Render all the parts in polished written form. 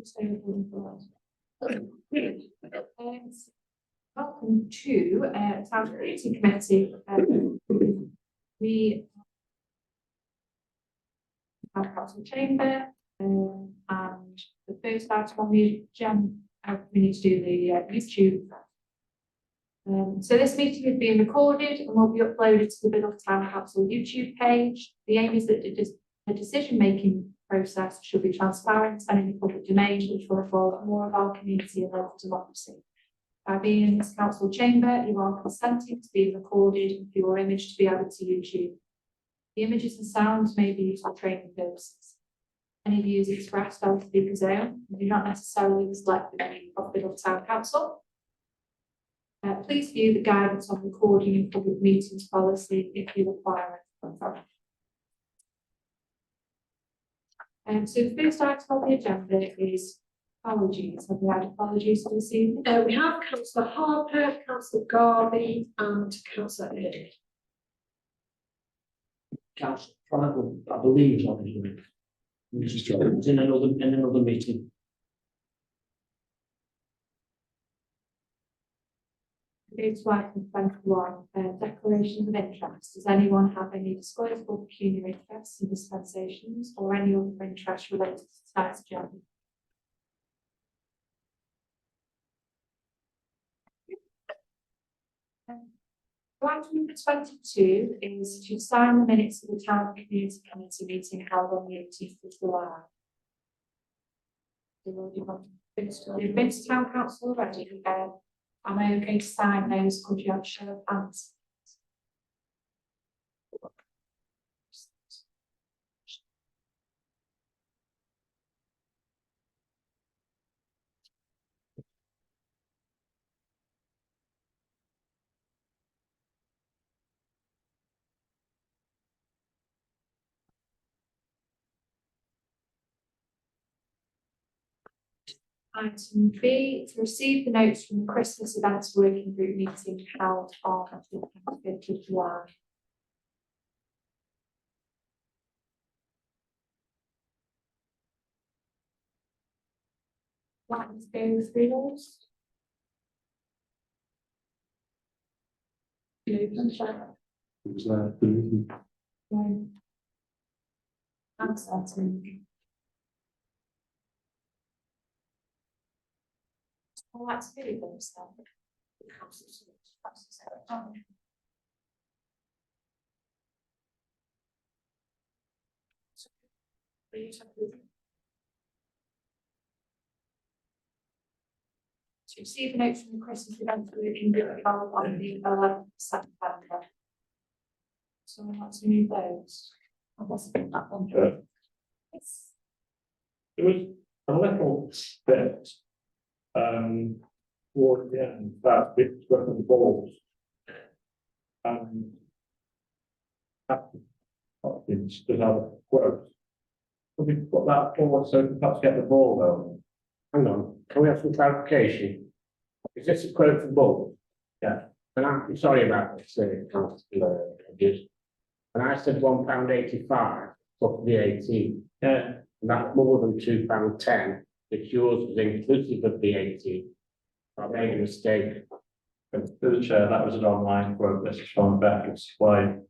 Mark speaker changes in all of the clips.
Speaker 1: Welcome to Town Community Committee. We have Council Chamber, and the first item on the agenda, we need to do the YouTube. So this meeting is being recorded and will be uploaded to the Biddulph Town Council YouTube page. The aim is that the decision-making process should be transparent and in the public domain, which will involve more of our community and local democracy. By being in this council chamber, you are consenting to being recorded and for your image to be added to YouTube. The images and sounds may be used for training purposes. Any views expressed are the speaker's own and do not necessarily reflect the view of Biddulph Town Council. Please view the guidance on recording in public meetings policy if you require it. So the first item on the agenda is apologies. Have we had apologies for this evening?
Speaker 2: We have Councillor Harper, Councillor Garvey, and Councillor Eddie.
Speaker 3: Councillor Tribal, I believe, is on the it's in another meeting.
Speaker 1: It's item 21, declarations of interest. Does anyone have any disclosable pecuniary interests in dispensations or any other interest related to tonight's agenda? Item number 22 is to sign the minutes of the Town Community Committee meeting held on the 18th of July. You've been to Town Council already. Am I okay to sign those? Could you have a show of hands? Item B, to receive the notes from the Christmas events working group meeting held on the 5th of July. Let's go through those. I'd like to do those then. To receive the notes from the Christmas event working group held on the 11th of September. So I'd like to move those. I wasn't in that one. Yes.
Speaker 4: There was a little bit toward the end that bit with the balls. Does have a quote. Can we put that forward so we can perhaps get the ball though?
Speaker 5: Hang on, can we have some clarification? Is this a quote for balls?
Speaker 4: Yeah.
Speaker 5: And I'm sorry about this, Councillor. And I said £1.85 plus VAT.
Speaker 4: Yeah.
Speaker 5: And that's more than £2.10. If yours was inclusive of VAT. I made a mistake.
Speaker 4: Through the chair, that was an online quote. This is from Beck Supply.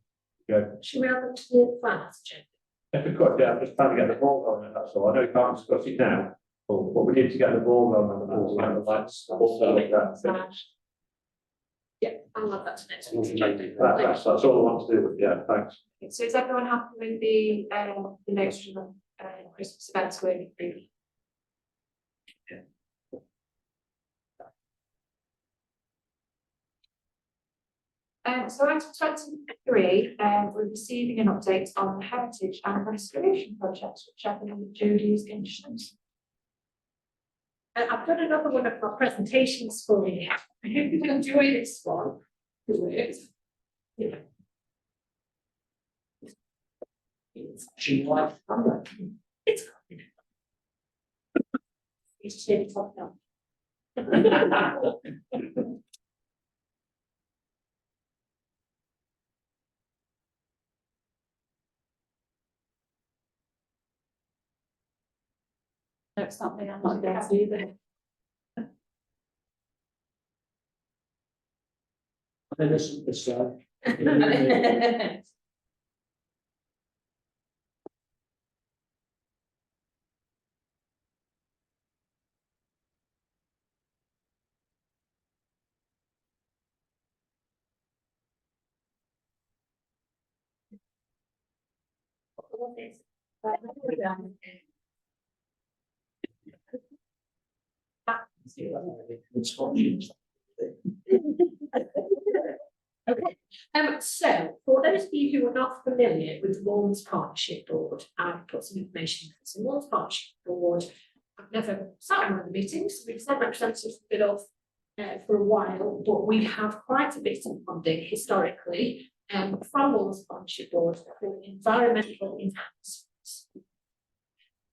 Speaker 4: Yeah.
Speaker 2: Should we have them to the finance agenda?
Speaker 4: If we could, yeah, I'm just trying to get the ball going, that's all. I know you can't discuss it now, but we need to get the ball going on the ball, like the lights, also like that.
Speaker 2: Yeah, I'll add that to next week's agenda.
Speaker 4: That's all I want to do, yeah, thanks.
Speaker 1: So is everyone happy with the notes from the Christmas events working group? So item 23, we're receiving an update on the heritage and restoration projects, which I believe Jodie is introduced.
Speaker 2: I've got another one of my presentations for you. I hope you enjoy this one. Yeah. It's actually like it's shaped up now. it's not me, I'm not there either.
Speaker 3: And this side. It's options.
Speaker 2: So for those of you who are not familiar with the Lawns Partnership Board, I've put some information in. So Lawns Partnership Board, I've never sat in one of the meetings, we've sent representatives a bit off for a while, but we have quite a bit of funding historically from Lawns Partnership Board for environmental enhancements.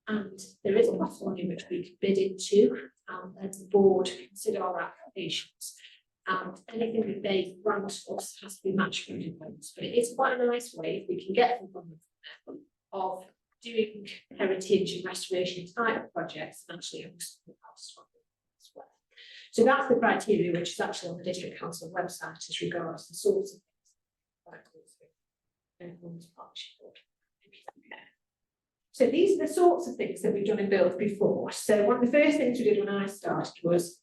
Speaker 2: And there is a lot of money which we can bid into, and the board consider our applications. And anything that they grant us has to be matched funding funds. But it is quite a nice way, if we can get the funding from them, of doing heritage and restoration type projects and actually having some costs from them as well. So that's the criteria which is actually on the district council website as regards the sorts of things that partnership board. So these are the sorts of things that we've done in build before. So one of the first things we did when I started was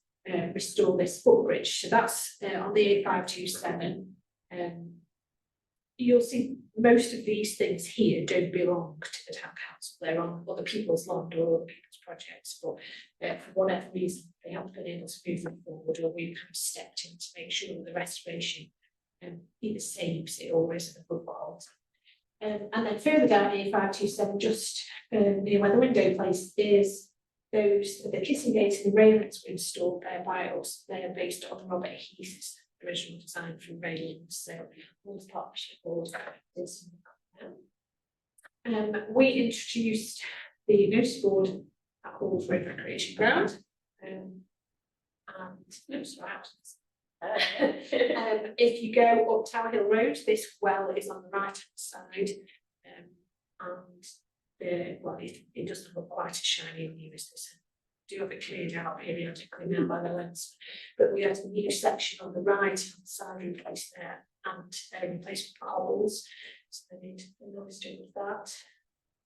Speaker 2: restore this footbridge. So that's on the A527. You'll see most of these things here don't belong to the town council. They're on other people's land or other people's projects, but for whatever reason they haven't been able to move them forward, or we've kind of stepped in to make sure that the restoration either saves it or is a good quality. And then further down A527, just near where the window place is, those the kissing gates and the railings were installed there by us. They are based on Robert Heath's original design for railings. So all the partnership board is. We introduced the notice board at Hall's Road Recreation Ground. And no, sorry, if you go up Tower Hill Road, this well is on the right hand side, and well, it doesn't look quite as shiny and new as this. I do have it cleared out periodically now by the lens, but we had a new section on the right hand side replaced there, and replaced with cobbles, so they need noise to do with that.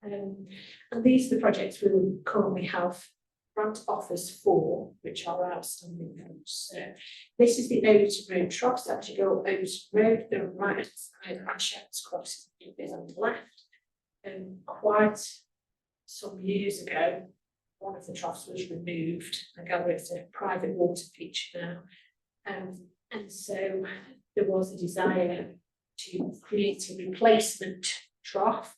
Speaker 2: And these are the projects we will currently have grant offers for, which are outstanding votes. So this is the Overton Road troughs that you go up Overton Road, they're on the right hand side, and Shepherd's Cross is on the left. Quite some years ago, one of the troughs was removed. I gather it's a private water feature now. And so there was a desire to create a replacement trough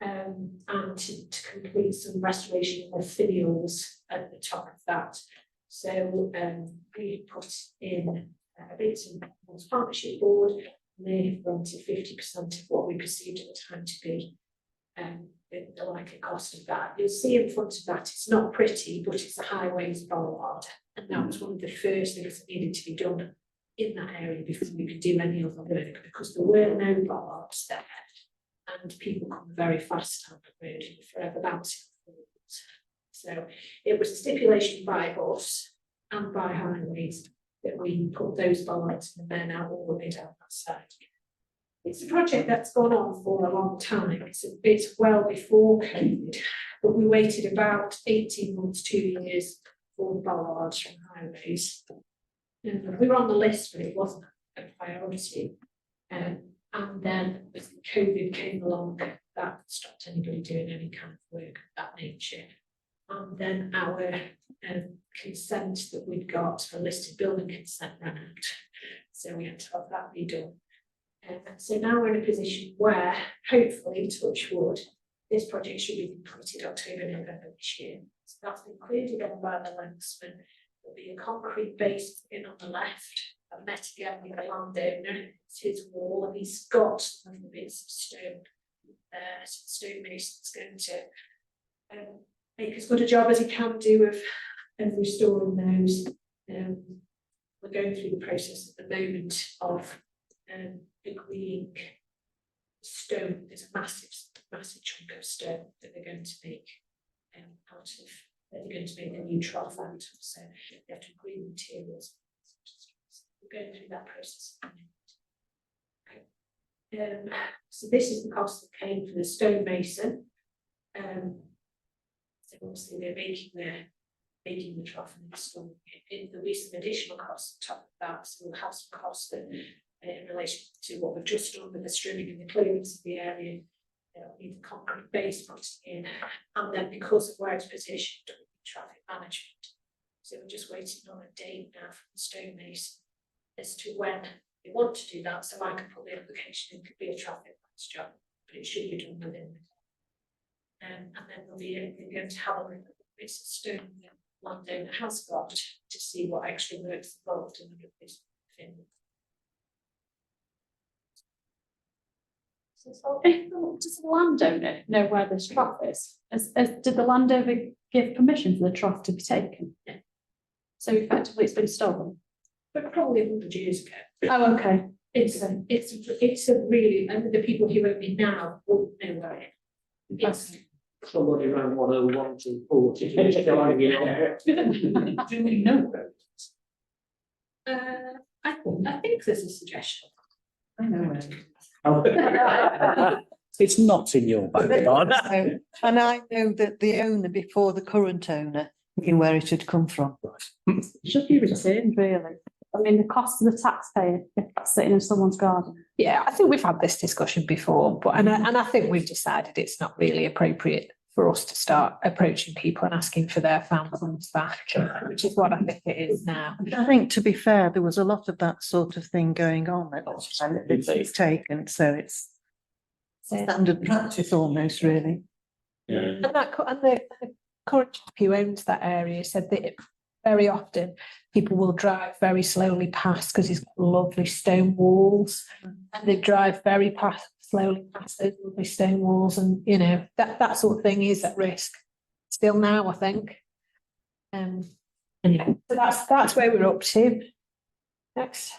Speaker 2: and to complete some restoration of the finials at the top of that. So we put in a bit of partnership board, and they granted 50% of what we perceived at the time to be the likely cost of that. You'll see in front of that, it's not pretty, but it's a highways bollard, and that was one of the first things that needed to be done in that area before we could do any other work, because there were no bollards there, and people come very fast down the road and forever bouncing forwards. So it was a stipulation by us and by highways that we put those bollards and they're now all the way down that side. It's a project that's gone on for a long time. It's well before COVID, but we waited about 18 months, 2 years for the bollards from highways. And we were on the list, but it wasn't a priority. And then as COVID came along, that stopped anybody doing any kind of work of that nature. And then our consent that we'd got for listed building consent ran out. So we had to have that redone. And so now we're in a position where, hopefully, touch wood, this project should be completed October, November this year. So that's been cleared again by the landsman. There'll be a concrete base in on the left. I met again with the landowner. It's his wall, and he's got some of the bits of stone. Stonemason's going to make as good a job as he can do of restoring those. We're going through the process at the moment of agreeing stone. There's a massive chunk of stone that they're going to make out of they're going to make a new trough out of, so they have to agree the materials. We're going through that process. So this is the cost that came for the stonemason. So obviously they're making the trough and installing it. There'll be some additional costs on top of that, so we'll have some costs that in relation to what we've just done with the strimming and the clearance of the area. They'll need the concrete base put in, and then because of where it's positioned, it will be traffic management. So we're just waiting on a date now from the stonemason as to when they want to do that. So I can put the application in, could be a traffic lights job, but it should be done within the and then they're going to have a look at the bits of stone the landowner has got to see what extra work's involved in the piece of thing.
Speaker 1: Does the landowner know where this trough is? Did the landowner give permission for the trough to be taken?
Speaker 2: Yeah.
Speaker 1: So effectively it's been stolen?
Speaker 2: But probably 100 years ago.
Speaker 1: Oh, okay.
Speaker 2: It's a really, and the people who own it now won't know where it is. Yes.
Speaker 3: Somebody ran 101 to 40. Do we know that?
Speaker 2: I think there's a suggestion.
Speaker 1: I know.
Speaker 6: It's not in your backyard.
Speaker 7: And I know that the owner before the current owner knew where it had come from.
Speaker 1: It should be returned, really. I mean, the cost of the taxpayer if that's sitting in someone's garden.
Speaker 8: Yeah, I think we've had this discussion before, but and I think we've decided it's not really appropriate for us to start approaching people and asking for their found funds back, which is what I think it is now.
Speaker 7: I think, to be fair, there was a lot of that sort of thing going on at the time that it's taken, so it's standard practice almost, really.
Speaker 3: Yeah.
Speaker 8: And the current chap who owns that area said that very often people will drive very slowly past because he's got lovely stone walls, and they drive very slowly past those lovely stone walls, and you know that sort of thing is at risk still now, I think. Anyway, so that's where we're up to. Next,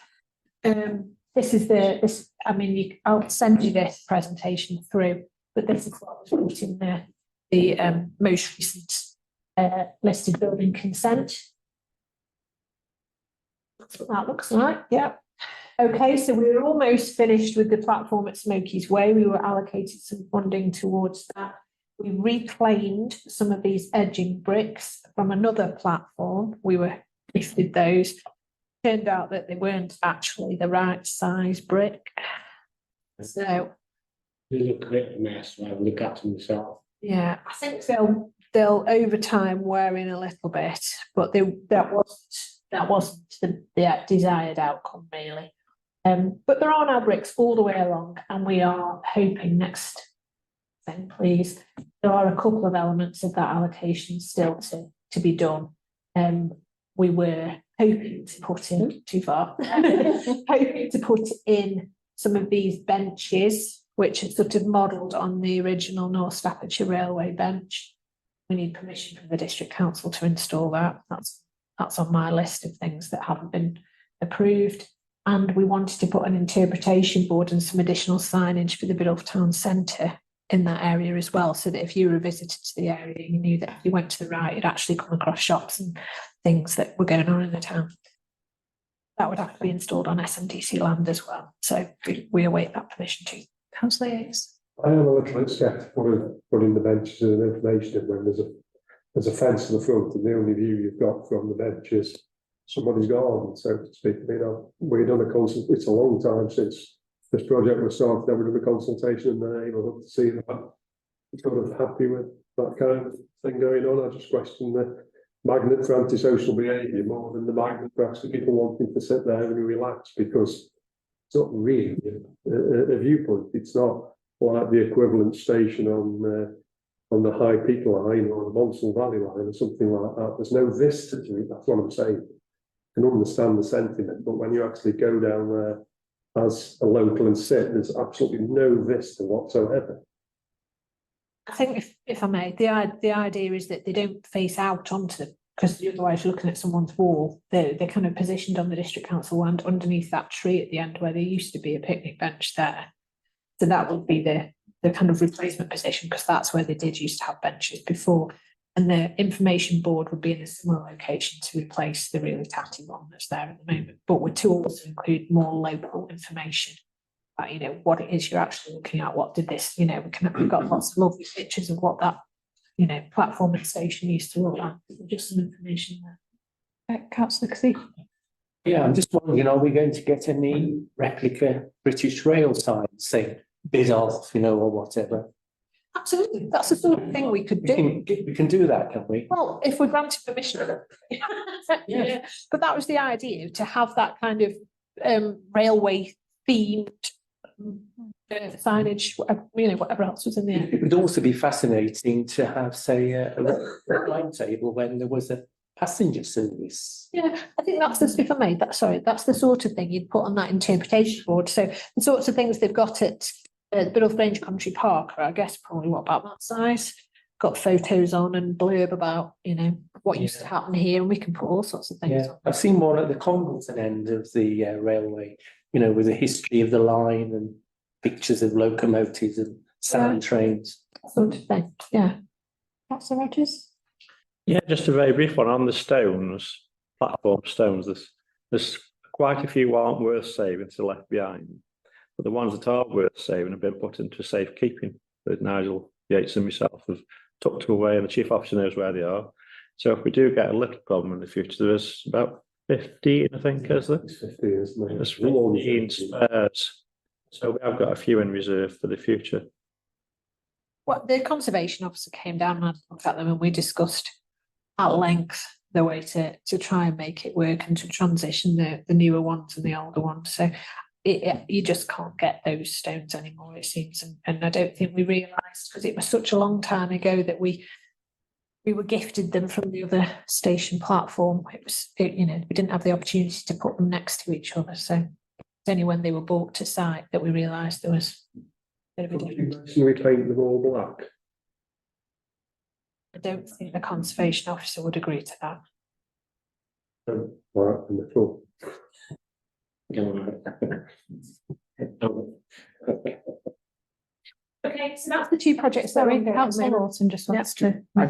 Speaker 8: this is this. I mean, I'll send you this presentation through, but this is what was put in the most recent listed building consent. That's what that looks like. Yeah. Okay, so we were almost finished with the platform at Smokies Way. We were allocated some funding towards that. We reclaimed some of these edging bricks from another platform. We were gifted those. Turned out that they weren't actually the right size brick. So
Speaker 5: You look a bit a mess, I look at them myself.
Speaker 8: yeah, I think they'll over time wear in a little bit, but that wasn't the desired outcome really. But there are now bricks all the way along, and we are hoping next thing, please. There are a couple of elements of that allocation still to be done. We were hoping to put in hoping to put in some of these benches, which are sort of modelled on the original North Staffordshire Railway bench. We need permission from the district council to install that. That's on my list of things that haven't been approved. And we wanted to put an interpretation board and some additional signage for the Biddulph Town Centre in that area as well, so that if you were a visitor to the area, you knew that if you went to the right, you'd actually come across shops and things that were going on in the town. That would have to be installed on SMDC land as well. So we await that permission too. Councillor Yates.
Speaker 9: I am a little bit sceptical of putting the benches and information in when there's a fence in the front, and the only view you've got from the bench is somebody's garden, so to speak. I mean, we've done it's a long time since this project was started. I've done a consultation in the neighbourhood to see that. I'm sort of happy with that kind of thing going on. I just question the magnet for antisocial behaviour more than the magnet for actually people wanting to sit there and relax, because it's not really a viewpoint. It's not like the equivalent station on the High Peak line or the Monsell Valley line or something like that. There's no vista to it. That's what I'm saying. I can understand the sentiment, but when you actually go down there as a local and sit, there's absolutely no vista whatsoever.
Speaker 8: I think if I may, the idea is that they don't face out onto, because otherwise you're looking at someone's wall. They're kind of positioned on the district council land underneath that tree at the end where there used to be a picnic bench there. So that would be the kind of replacement position, because that's where they did used to have benches before. And the information board would be in a similar location to replace the really tatty one that's there at the moment, but we're to also include more local information. About, you know, what it is you're actually looking at, what did this, you know, we've got lots of lovely pictures of what that, you know, platform and station used to look like, just some information there. Councillor Casey.
Speaker 6: Yeah, I'm just wondering, are we going to get any replica British Rail signs saying bid off, you know, or whatever?
Speaker 8: Absolutely, that's the sort of thing we could do.
Speaker 6: We can do that, can't we?
Speaker 8: Well, if we're granted permission. Yeah, but that was the idea, to have that kind of railway themed signage, you know, whatever else was in there.
Speaker 6: It would also be fascinating to have, say, a timetable when there was a passenger service.
Speaker 8: Yeah, I think that's the, if I may, that's the sort of thing you'd put on that interpretation board. So the sorts of things they've got at Biddulph Grange Country Park are, I guess, probably what, about that size? Got photos on and blurb about, you know, what used to happen here, and we can put all sorts of things on.
Speaker 6: I've seen one at the Congleton end of the railway, you know, with a history of the line and pictures of locomotives and sand trains.
Speaker 8: Sort of thing, yeah. Councillor Rogers?
Speaker 4: Yeah, just a very brief one on the stones, platform stones. There's quite a few aren't worth saving to left behind, but the ones that are worth saving have been put into safekeeping. But Nigel Yates and myself have tucked them away, and the chief officer knows where they are. So if we do get a little problem in the future, there's about 15, I think, is there?
Speaker 9: It's 50, isn't it?
Speaker 4: There's 15 spares. So we have got a few in reserve for the future.
Speaker 8: Well, the conservation officer came down and had a look at them, and we discussed at length the way to try and make it work and to transition the newer ones and the older ones. So you just can't get those stones anymore, it seems. And I don't think we realised, because it was such a long time ago, that we were gifted them from the other station platform. You know, we didn't have the opportunity to put them next to each other. So it's only when they were brought to site that we realised there was a bit of a difference.
Speaker 9: Can we paint them all black?
Speaker 8: I don't think the conservation officer would agree to that.
Speaker 9: Black in the front.
Speaker 8: Okay, so that's the two projects. Sorry, Councillor Lawson just wants to.
Speaker 10: I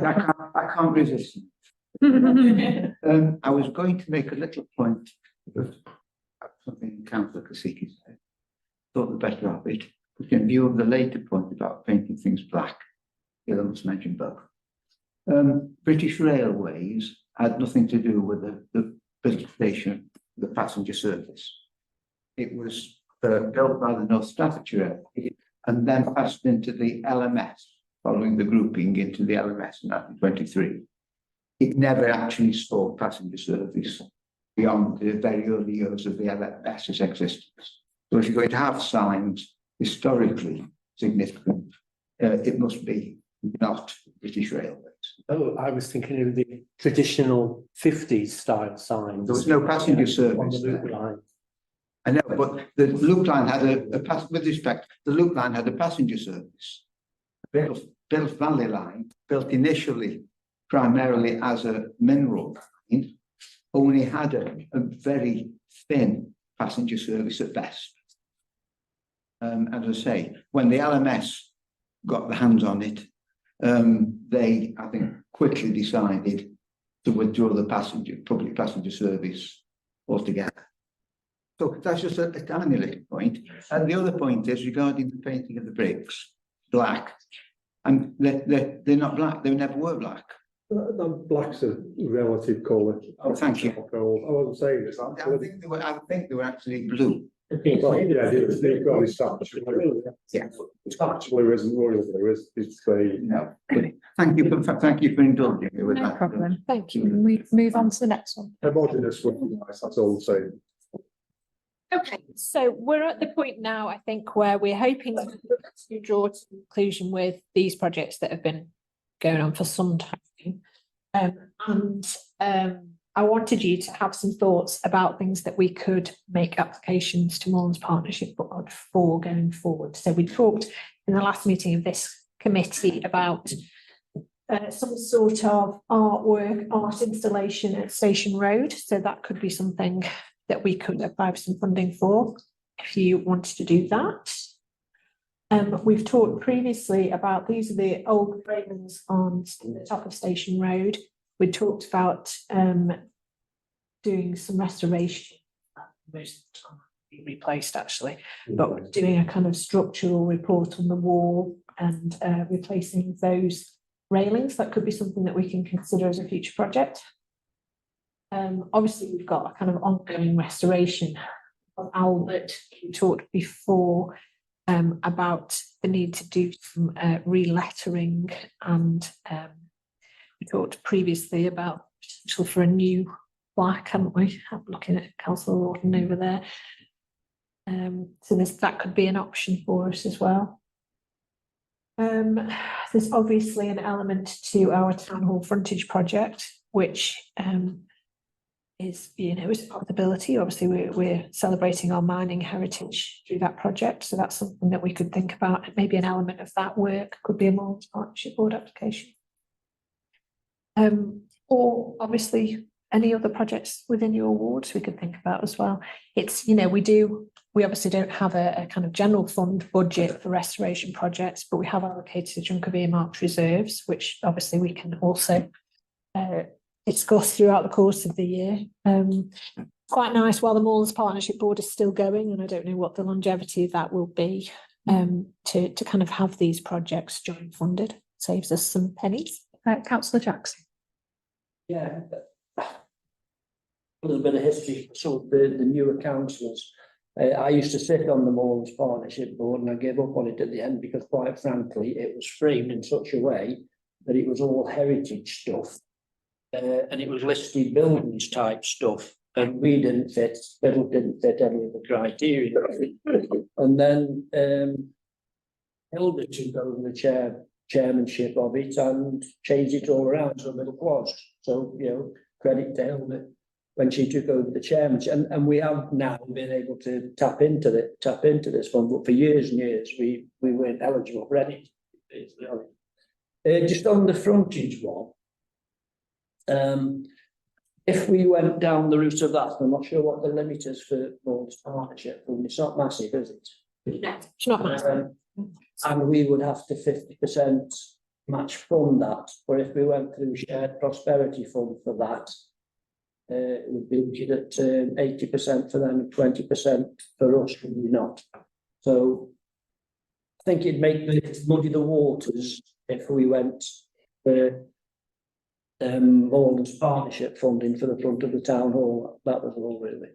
Speaker 10: can't resist. I was going to make a little point of something Councillor Kasiki said. Thought the better of it, but in view of the later point about painting things black, the other must mention both. British Railways had nothing to do with the built station, the passenger service. It was built by the North Staffordshire Railway and then passed into the LMS, following the grouping into the LMS in 1923. It never actually saw passenger service beyond the very early years of the LMS's existence. So if you're going to have signs historically significant, it must be not British Railways.
Speaker 6: Oh, I was thinking of the traditional 50s style signs.
Speaker 10: There was no passenger
Speaker 6: on
Speaker 10: service
Speaker 6: the loop
Speaker 10: there.
Speaker 6: line.
Speaker 10: I know, but the loop line had with respect, the loop line had a passenger service. Biddulph Valley line, built initially primarily as a mineral line, only had a very thin passenger service at best. As I say, when the LMS got the hands on it, they, I think, quickly decided to withdraw the public passenger service altogether. So that's just a tiny little point. And the other point is regarding the painting of the bricks, black. And they're not black, they never were black.
Speaker 9: Black's a relative colour.
Speaker 10: Oh, thank you.
Speaker 9: I wasn't saying this.
Speaker 10: I think they were actually blue.
Speaker 9: Well, yeah, they've got this
Speaker 10: Yeah.
Speaker 9: Blue isn't royal blue, it's the.
Speaker 10: No. Thank you for indulging me with
Speaker 7: No
Speaker 10: that.
Speaker 7: problem.
Speaker 8: Thank you.
Speaker 7: We move on to the next one.
Speaker 9: Homogeneous would be nice, that's all I'm saying.
Speaker 8: Okay, so we're at the point now, I think, where we're hoping to draw to conclusion with these projects that have been going on for some time. I wanted you to have some thoughts about things that we could make applications to Moorlands Partnership Board for going forward. So we talked in the last meeting of this committee about some sort of art installation at Station Road. So that could be something that we could apply for some funding for if you wanted to do that. We've talked previously about, these are the old railings on the top of Station Road. We talked about doing some restoration. Most of the time be replaced actually, but doing a kind of structural report on the wall and replacing those railings. That could be something that we can consider as a future project. Obviously, we've got a kind of ongoing restoration of Albert. We talked before about the need to do some re-lettering, and we talked previously about potential for a new plaque, haven't we? I'm looking at Councillor Lawton over there. So that could be an option for us as well. There's obviously an element to our town hall frontage project, which is, is a possibility. Obviously, we're celebrating our mining heritage through that project, so that's something that we could think about. Maybe an element of that work could be a Moorlands Partnership Board application. Or obviously any other projects within your wards we could think about as well. It's, we obviously don't have a kind of general fund budget for restoration projects, but we have allocated a chunk of earmarked reserves, which obviously we can also discuss throughout the course of the year. Quite nice while the Moorlands Partnership Board is still going, and I don't know what the longevity of that will be, to kind of have these projects joint funded. Saves us some pennies. Councillor Jackson.
Speaker 3: Yeah. A little bit of history for some of the newer councillors. I used to sit on the Moorlands Partnership Board, and I gave up on it at the end because, quite frankly, it was framed in such a way that it was all heritage stuff, and it was listed buildings type stuff, and we didn't fit. Biddle didn't fit any of the criteria. And then Hilda took over the chairmanship of it and changed it all around so that it was. So, credit to Hilda when she took over the chairmanship, and we have now been able to tap into this fund, but for years and years we weren't eligible for any. Just on the frontage one, if we went down the route of that, I'm not sure what the limit is for Moorlands Partnership Fund. It's not massive, is it?
Speaker 8: No, it's not massive.
Speaker 3: And we would have to 50% match fund that, or if we went through shared prosperity fund for that, it would be looking at 80% for them and 20% for us, would we not? So I think it'd muddy the waters if we went for Moorlands Partnership funding for the front of the town hall. That was all really.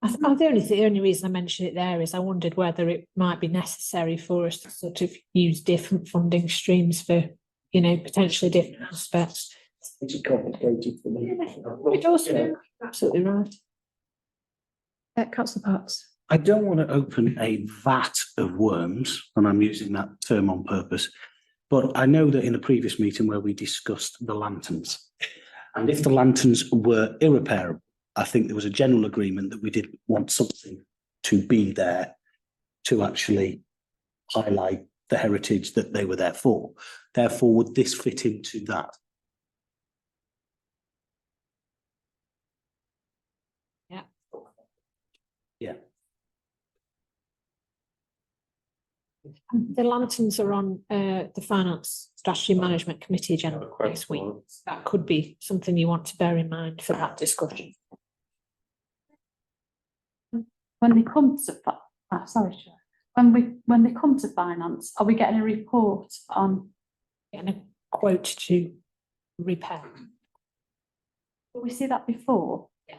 Speaker 8: The only reason I mentioned it there is I wondered whether it might be necessary for us to sort of use different funding streams for, potentially different aspects.
Speaker 3: It's complicated for me.
Speaker 8: It also, absolutely right. Councillor Parks.
Speaker 11: I don't want to open a vat of worms, and I'm using that term on purpose, but I know that in a previous meeting where we discussed the lanterns, and if the lanterns were irreparable, I think there was a general agreement that we did want something to be there to actually highlight the heritage that they were there for. Therefore, would this fit into that?
Speaker 8: Yeah.
Speaker 11: Yeah.
Speaker 8: The lanterns are on the Finance Strategy Management Committee agenda next week. That could be something you want to bear in mind for that discussion.
Speaker 12: When they come to when they come to finance, are we getting a report on
Speaker 8: getting a quote to repair?
Speaker 12: Will we see that before?
Speaker 8: Yeah.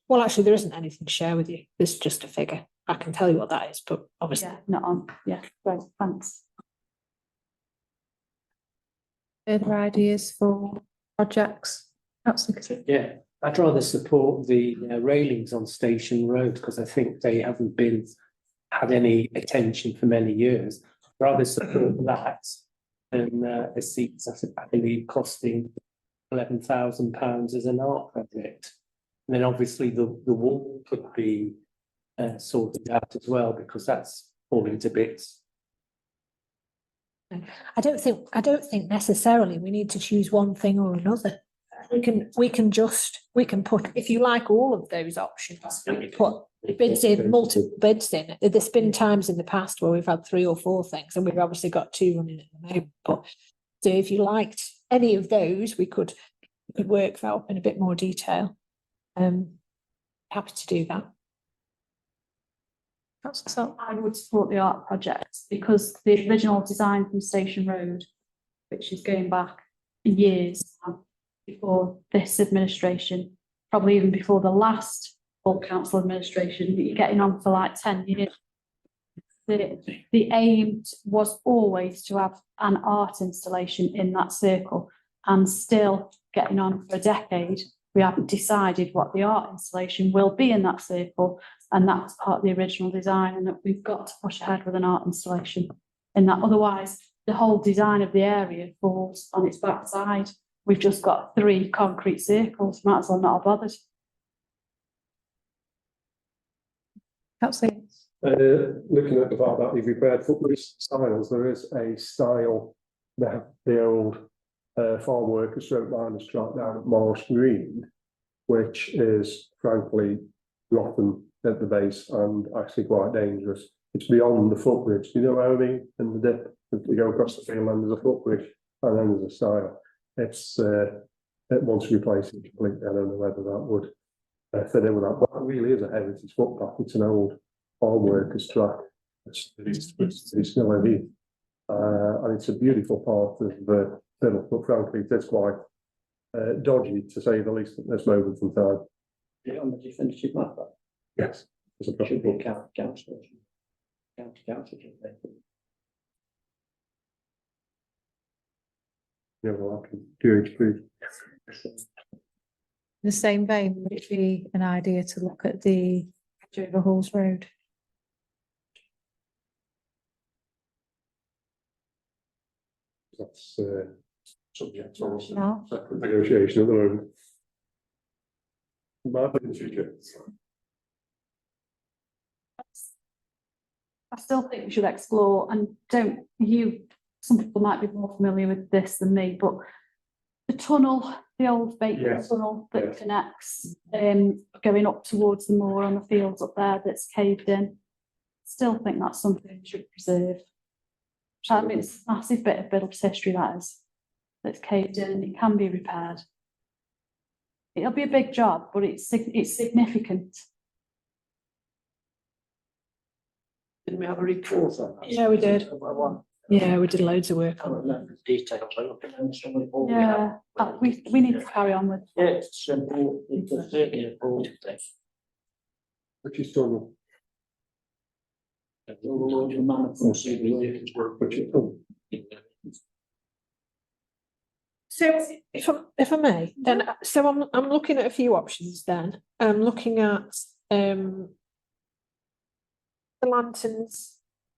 Speaker 8: Well, actually, there isn't anything to share with you. There's just a figure. I can tell you what that is, but obviously
Speaker 12: not on. Yeah, great. Thanks.
Speaker 8: Further ideas for projects?
Speaker 6: Yeah, I'd rather support the railings on Station Road because I think they haven't had any attention for many years. I'd rather support that than a seat, I believe, costing £11,000 as an art project. And then obviously the wall could be sorted out as well because that's falling to bits.
Speaker 8: I don't think necessarily we need to choose one thing or another. We can put, if you like all of those options, we put bids in, multiple bids in. There's been times in the past where we've had 3 or 4 things, and we've obviously got 2 running at the moment. But so if you liked any of those, we could work that up in a bit more detail. Happy to do that.
Speaker 12: So I would support the art project because the original design from Station Road, which is going back years now, before this administration, probably even before the last full council administration, you're getting on for like 10 years. The aim was always to have an art installation in that circle, and still getting on for a decade, we haven't decided what the art installation will be in that circle, and that was part of the original design, and that we've got to push ahead with an art installation in that. Otherwise, the whole design of the area falls on its backside. We've just got 3 concrete circles, might as well not have bothered.
Speaker 9: Looking at the fact that you've repaired footbridge styles, there is a style that the old farm workers stroke miners track down at Marsh Green, which is frankly rotten at the base and actually quite dangerous. It's beyond the footbridge. Do you know what I mean? In the dip, you go across the field and there's a footbridge and then there's a style. It's it wants replacing completely. I don't know whether that would fit in with that, but it really is a heritage footpath. It's an old farm workers track. It's still heavy, and it's a beautiful part of the fiddle, but frankly, it's quite dodgy to say the least at this moment in time.
Speaker 3: Yeah, on the definitive map.
Speaker 9: Yes, there's a
Speaker 3: Should be county council.
Speaker 9: Yeah, well, I can do it, please.
Speaker 7: The same vein, would it be an idea to look at the Over Halls Road?
Speaker 9: That's subject to
Speaker 7: No.
Speaker 9: separate negotiation at the moment. Might be in the future.
Speaker 12: I still think we should explore, and some people might be more familiar with this than me, but the tunnel, the old Baker
Speaker 9: Yes.
Speaker 12: tunnel that
Speaker 9: Yes.
Speaker 12: connects, going up towards the moor on the fields up there that's caved in. Still think that's something we should preserve. I mean, it's a massive bit of Biddle's history, that is, that's caved in, and it can be repaired. It'll be a big job, but it's significant.
Speaker 3: Didn't we have a report on that?
Speaker 8: Yeah, we did. Yeah, we did loads of work
Speaker 3: I
Speaker 8: on
Speaker 3: don't know the details. I looked at them, some of all we
Speaker 12: Yeah, we need to carry on with.
Speaker 3: Yeah, it's simple, it's a 30-year-old thing.
Speaker 9: Which is tunnel,
Speaker 3: There's all the loads of manifolds in the workers work,
Speaker 9: which is tunnel.
Speaker 8: So if I may, then so I'm looking at a few options then. I'm looking at the lanterns,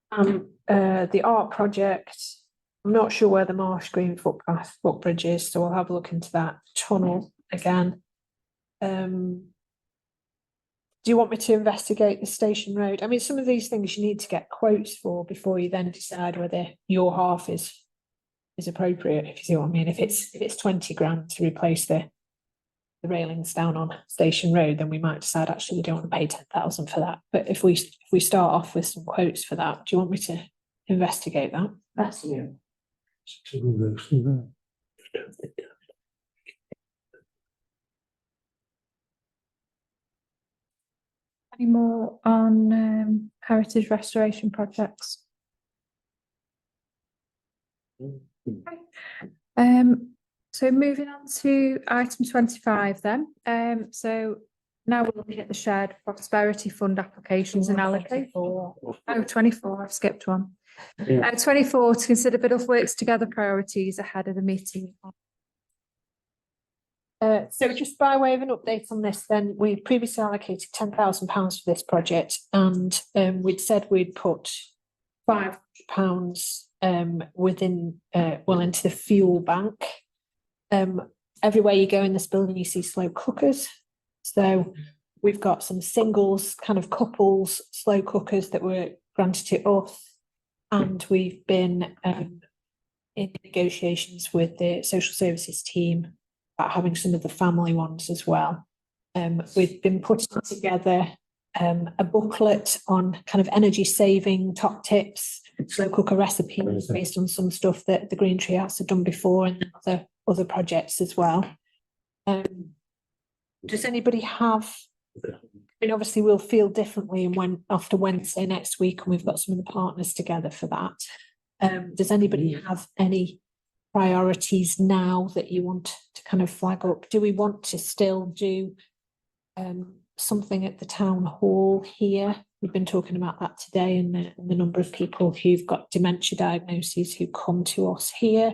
Speaker 8: the art project. I'm not sure where the Marsh Green footbridge is, so I'll have a look into that. Tunnel again. Do you want me to investigate the Station Road? I mean, some of these things you need to get quotes for before you then decide whether your half is appropriate, if you see what I mean. If it's 20 grand to replace the railings down on Station Road, then we might decide actually we don't want to pay 10,000 for that. But if we start off with some quotes for that, do you want me to investigate that?
Speaker 12: That's
Speaker 13: Any more on heritage restoration projects? So moving on to item 25 then. So now we're looking at the shared prosperity fund applications and allocate. Oh, 24, I've skipped one. 24, to consider Biddulph Works Together priorities ahead of the meeting.
Speaker 8: So just by way of an update on this, then we previously allocated £10,000 for this project, and we'd said we'd put £500 into the fuel bank. Everywhere you go in this building, you see slow cookers. So we've got some singles, kind of couples, slow cookers that were granted to us, and we've been in negotiations with the social services team about having some of the family ones as well. We've been putting together a booklet on kind of energy saving top tips, slow cooker recipes based on some stuff that the Green Tree House had done before, and other projects as well. Does anybody have? I mean, obviously we'll feel differently after Wednesday next week, and we've got some of the partners together for that. Does anybody have any priorities now that you want to kind of flag up? Do we want to still do something at the town hall here? We've been talking about that today, and the number of people who've got dementia diagnoses who come to us here.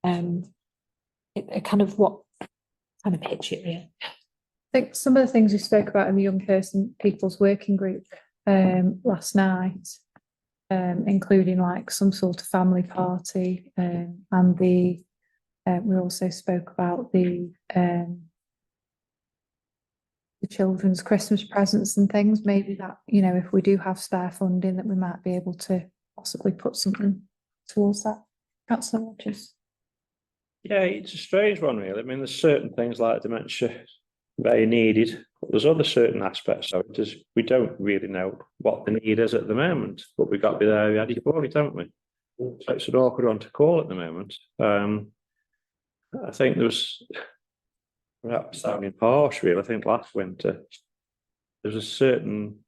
Speaker 8: Kind of what kind of pitch it really?
Speaker 13: I think some of the things we spoke about in the young person people's working group last night, including like some sort of family party, and we also spoke about the children's Christmas presents and things. Maybe that, you know, if we do have spare funding, that we might be able to possibly put something towards that. Councillor Rogers.
Speaker 4: Yeah, it's a strange one, really. I mean, there's certain things like dementia very needed, but there's other certain aspects of it. We don't really know what the need is at the moment, but we've got to be there ready for it, haven't we? So it's an awkward one to call at the moment. I think there was, without sounding harsh, really, I think last winter there was a certain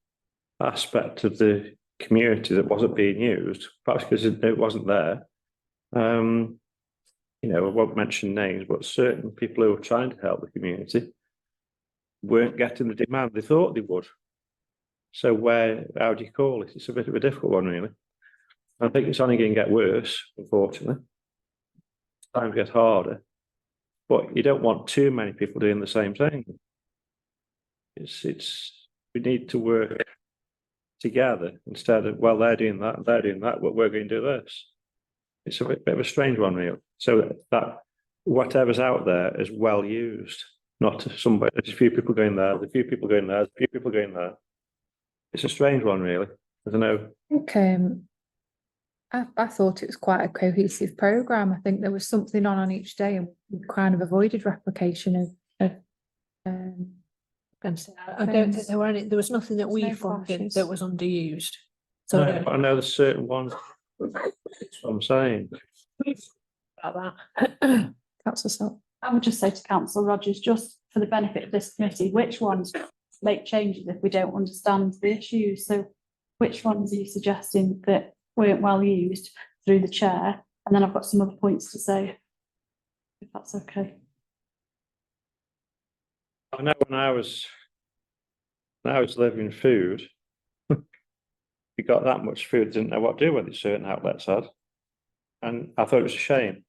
Speaker 4: aspect of the community that wasn't being used, perhaps because it wasn't there. You know, I won't mention names, but certain people who were trying to help the community weren't getting the demand they thought they would. So how do you call it? It's a bit of a difficult one, really. I think it's only going to get worse, unfortunately. Times get harder, but you don't want too many people doing the same thing. We need to work together instead of, well, they're doing that, but we're going to do this. It's a bit of a strange one, really. So that whatever's out there is well used, not somebody. There's a few people going there, there's a few people going there, there's a few people going there. It's a strange one, really. I don't know.
Speaker 13: Okay. I thought it was quite a cohesive programme. I think there was something on each day, and we kind of avoided replication of
Speaker 8: I don't think there were any. There was nothing that we funded that was underused. So
Speaker 4: No, but I know there's certain ones. That's what I'm saying.
Speaker 8: About that.
Speaker 13: Councillor Salt.
Speaker 12: I would just say to Councillor Rogers, just for the benefit of this committee, which ones make changes if we don't understand the issues? So which ones are you suggesting that weren't well used through the chair? And then I've got some other points to say, if that's okay.
Speaker 4: I know when I was living food, we got that much food, didn't know what to do with it, certain outlets had. And I thought it was a shame.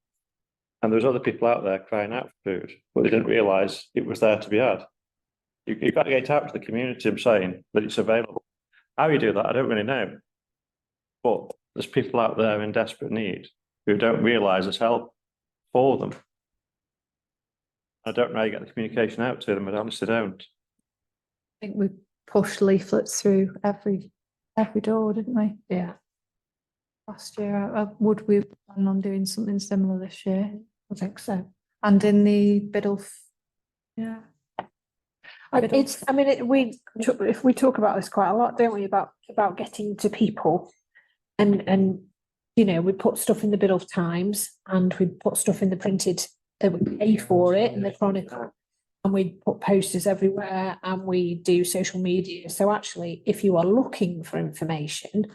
Speaker 4: And there was other people out there crying out for food, but they didn't realise it was there to be had. You've got to get out to the community and saying that it's available. How you do that, I don't really know. But there's people out there in desperate need who don't realise there's help for them. I don't know how you get the communication out to them, I honestly don't.
Speaker 13: I think we pushed leaflets through every door, didn't we?
Speaker 8: Yeah.
Speaker 13: Last year, would we plan on doing something similar this year?
Speaker 8: I think so.
Speaker 13: And in the Biddulph, yeah.
Speaker 8: If we talk about this quite a lot, don't we, about getting to people, and you know, we put stuff in the Biddulph Times, and we put stuff in the printed that we pay for it, and the Chronicle, and we put posters everywhere, and we do social media. So actually, if you are looking for information,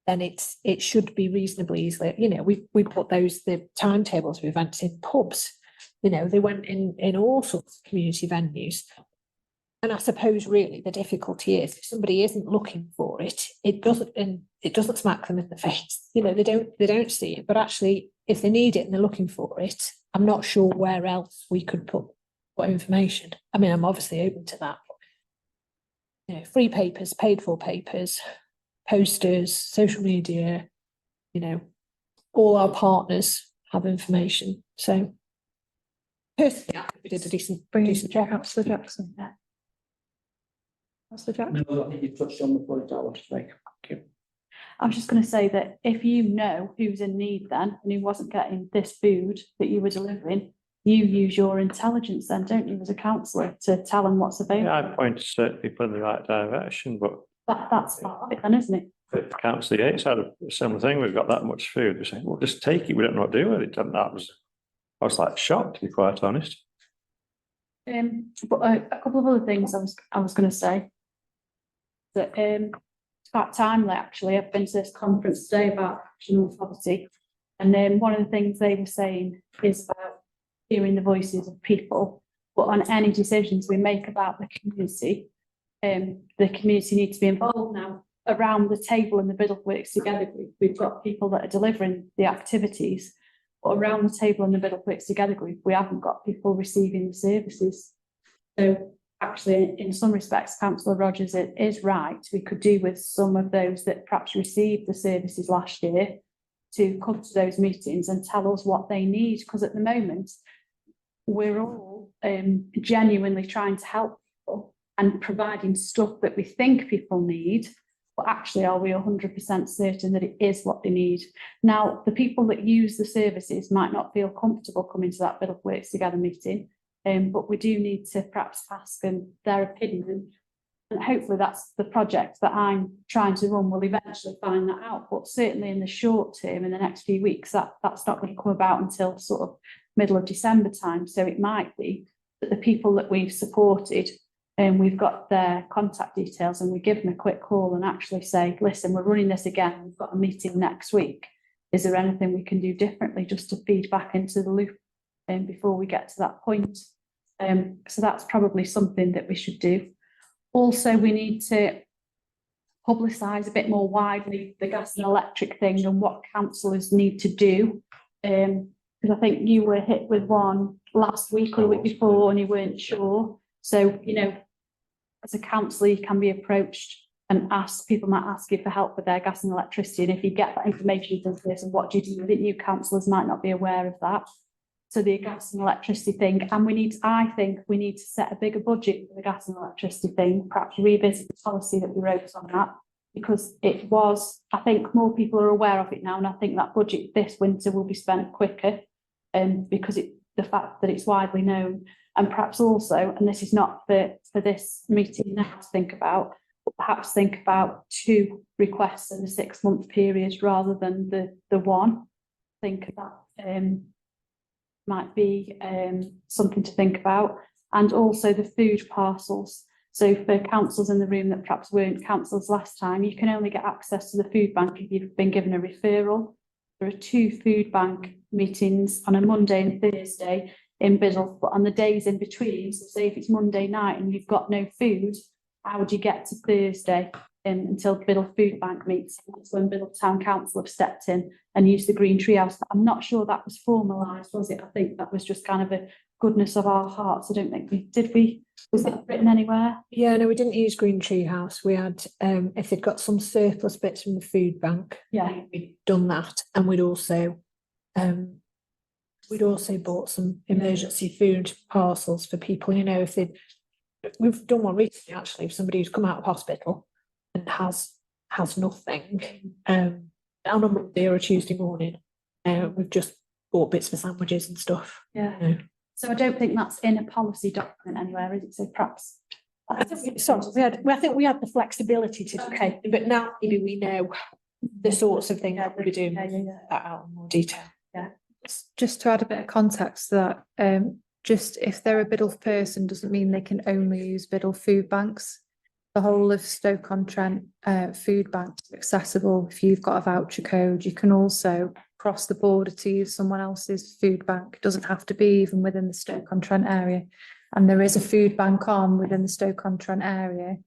Speaker 8: then it should be reasonably easily. You know, we put the timetables of events in pubs. You know, they went in all sorts of community venues. And I suppose really the difficulty is if somebody isn't looking for it, it doesn't smack them in the face. You know, they don't see it. But actually, if they need it and they're looking for it, I'm not sure where else we could put what information. I mean, I'm obviously open to that. You know, free papers, paid for papers, posters, social media, you know, all our partners have information. So personally, I think we did a decent job.
Speaker 13: Councillor Jackson. Yeah. Councillor Jackson.
Speaker 3: No, I think you touched on the point I want to make. Thank you.
Speaker 12: I was just going to say that if you know who's in need then, and who wasn't getting this food that you were delivering, you use your intelligence then, don't you, as a councillor, to tell them what's available.
Speaker 4: Yeah, I point to certain people in the right direction, but
Speaker 12: That's part of it then, isn't it?
Speaker 4: if Councillor Yates had a similar thing, we've got that much food, we say, well, just take it, we don't know what to do with it. And I was like shocked, to be quite honest.
Speaker 12: But a couple of other things I was going to say. That it's quite timely actually. I've been to this conference today about regional poverty, and then one of the things they were saying is about hearing the voices of people. But on any decisions we make about the community needs to be involved now. Around the table in the Biddle Works Together group, we've got people that are delivering the activities. But around the table in the Biddle Works Together group, we haven't got people receiving the services. So actually, in some respects, Councillor Rogers is right. We could do with some of those that perhaps received the services last year to come to those meetings and tell us what they need. Because at the moment, we're all genuinely trying to help people and providing stuff that we think people need. But actually, are we 100% certain that it is what they need? Now, the people that use the services might not feel comfortable coming to that Biddle Works Together meeting. But we do need to perhaps ask them their opinion, and hopefully that's the project that I'm trying to run will eventually find that out. But certainly in the short term, in the next few weeks, that's not going to come about until sort of middle of December time. So it might be that the people that we've supported, and we've got their contact details, and we give them a quick call and actually say, listen, we're running this again, we've got a meeting next week. Is there anything we can do differently just to feed back into the loop before we get to that point? So that's probably something that we should do. Also, we need to publicise a bit more widely the gas and electric thing and what councillors need to do. Because I think you were hit with one last week or the week before and you weren't sure. So, you know, as a councillor, you can be approached and people might ask you for help with their gas and electricity. And if you get that information from this, and what do you do with it? New councillors might not be aware of that. So the gas and electricity thing, and I think we need to set a bigger budget for the gas and electricity thing, perhaps revisit the policy that we wrote on that, because I think more people are aware of it now, and I think that budget this winter will be spent quicker, because the fact that it's widely known, and perhaps also, and this is not for this meeting now to think about, but perhaps think about 2 requests in a 6-month period rather than the one. Think that might be something to think about. And also the food parcels. So for councillors in the room that perhaps weren't councillors last time, you can only get access to the food bank if you've been given a referral. There are 2 food bank meetings on a Monday and Thursday in Biddle, but on the days in between, so say if it's Monday night and you've got no food, how would you get to Thursday until Biddle Food Bank meets? That's when Biddle Town Council have stepped in and used the Green Tree House. I'm not sure that was formalised, was it? I think that was just kind of a goodness of our hearts. I don't think was it written anywhere?
Speaker 8: Yeah, no, we didn't use Green Tree House. We had, if they'd got some surplus bits from the food bank,
Speaker 12: Yeah,
Speaker 8: we'd done that, and we'd also bought some emergency food parcels for people, you know, we've done one recently actually, for somebody who's come out of hospital and has nothing, on a Monday or a Tuesday morning, we've just bought bits for sandwiches and stuff.
Speaker 12: Yeah. So I don't think that's in a policy document anywhere, is it? So perhaps.
Speaker 8: I think we had the flexibility to, okay, but now maybe we know the sorts of things that we're doing that out in more detail.
Speaker 12: Yeah.
Speaker 13: Just to add a bit of context to that, just if they're a Biddle person doesn't mean they can only use Biddle food banks. The whole of Stoke-on-Trent food banks are accessible. If you've got a voucher code, you can also cross the border to use someone else's food bank. It doesn't have to be even within the Stoke-on-Trent area. And there is a food bank on within the Stoke-on-Trent area.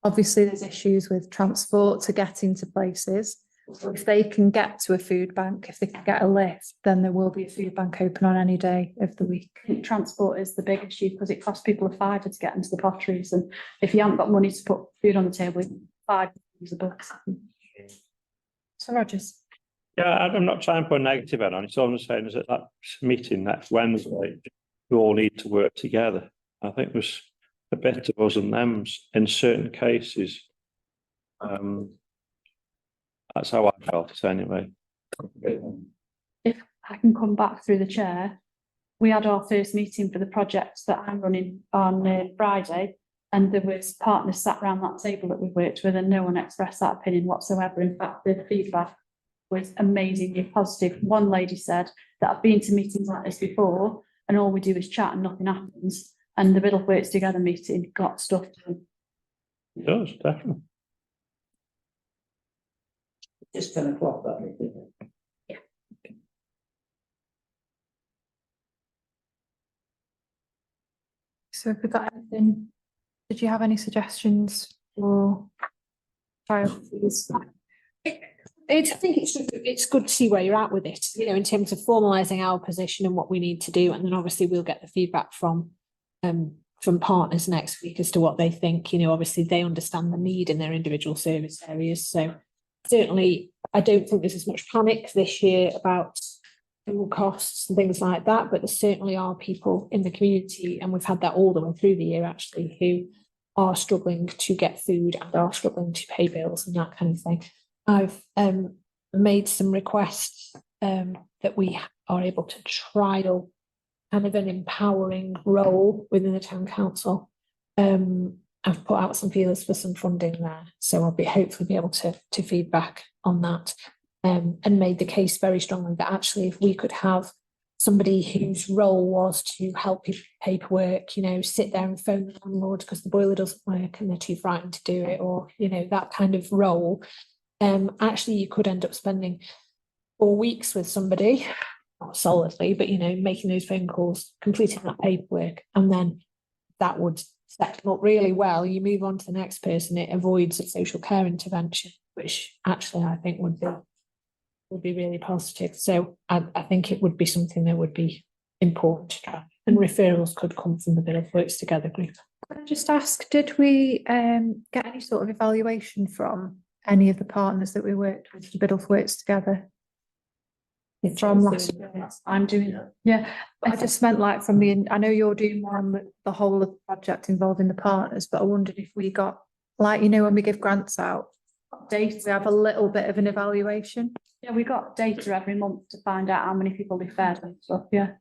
Speaker 13: Obviously, there's issues with transport to get into places. If they can get to a food bank, if they can get a lift, then there will be a food bank open on any day of the week.
Speaker 12: I think transport is the big issue because it costs people a fiver to get into the potteries, and if you haven't got money to put food on the table, 5 is a book.
Speaker 8: So Rogers.
Speaker 4: Yeah, I'm not trying to put a negative on it. All I'm saying is that meeting next Wednesday, we all need to work together. I think there's a bit of us and them in certain cases. That's how I felt it anyway.
Speaker 12: If I can come back through the chair, we had our first meeting for the project that I'm running on Friday, and there was partners sat around that table that we've worked with, and no one expressed that opinion whatsoever. In fact, the feedback was amazingly positive. One lady said that I've been to meetings like this before, and all we do is chat and nothing happens. And the Biddle Works Together meeting got stuff done.
Speaker 4: It does, definitely.
Speaker 3: It's 10 o'clock that meeting.
Speaker 13: So if we got anything, did you have any suggestions for priorities?
Speaker 8: I think it's good to see where you're at with it, you know, in terms of formalising our position and what we need to do, and then obviously we'll get the feedback from partners next week as to what they think. You know, obviously they understand the need in their individual service areas, so certainly I don't think there's as much panic this year about fuel costs and things like that, but there certainly are people in the community, and we've had that all the way through the year actually, who are struggling to get food and are struggling to pay bills and that kind of thing. I've made some requests that we are able to trial kind of an empowering role within the town council. I've put out some feelers for some funding there, so I'll be hopefully be able to feedback on that, and made the case very strongly that actually if we could have somebody whose role was to help people with paperwork, you know, sit there and phone the landlord because the boiler doesn't work and they're too frightened to do it, or, you know, that kind of role. Actually you could end up spending 4 weeks with somebody, not solidly, but, you know, making those phone calls, completing that paperwork, and then that would set them up really well. You move on to the next person, it avoids a social care intervention, which actually I think would be really positive. So I think it would be something that would be important to try, and referrals could come from the Biddle Works Together group.
Speaker 13: Can I just ask, did we get any sort of evaluation from any of the partners that we worked with, the Biddle Works Together? From last year?
Speaker 12: I'm doing it.
Speaker 13: Yeah, I just meant like from the, I know you're doing more on the whole of the project involving the partners, but I wondered if we got, like, you know, when we give grants out, data, we have a little bit of an evaluation.
Speaker 12: Yeah, we got data every month to find out how many people they fed and stuff, yeah.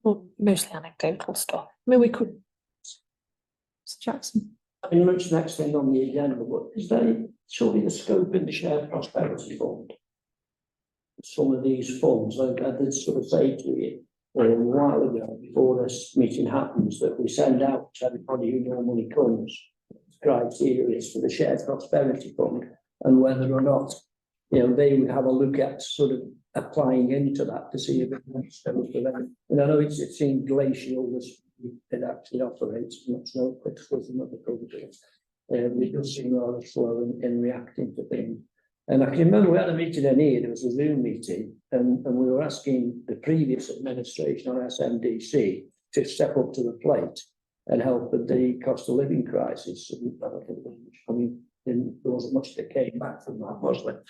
Speaker 8: Well, mostly anecdotal stuff. I mean, we could.
Speaker 13: Jackson.
Speaker 3: I mean, much next thing on the agenda, but is there surely the scope in the shared prosperity fund? Some of these funds, I did sort of say to you a while ago, before this meeting happens, that we send out to everybody who normally comes criteria for the shared prosperity fund, and whether or not, you know, they would have a look at sort of applying into that to see if it makes sense for them. And I know it seemed glacial as it actually operates, much no quick with another programs. It does seem rather slow in reacting to things. And I can remember we had a meeting in here, there was a Zoom meeting, and we were asking the previous administration on SMDC to step up to the plate and help with the cost of living crisis. I mean, there wasn't much that came back from that, was there?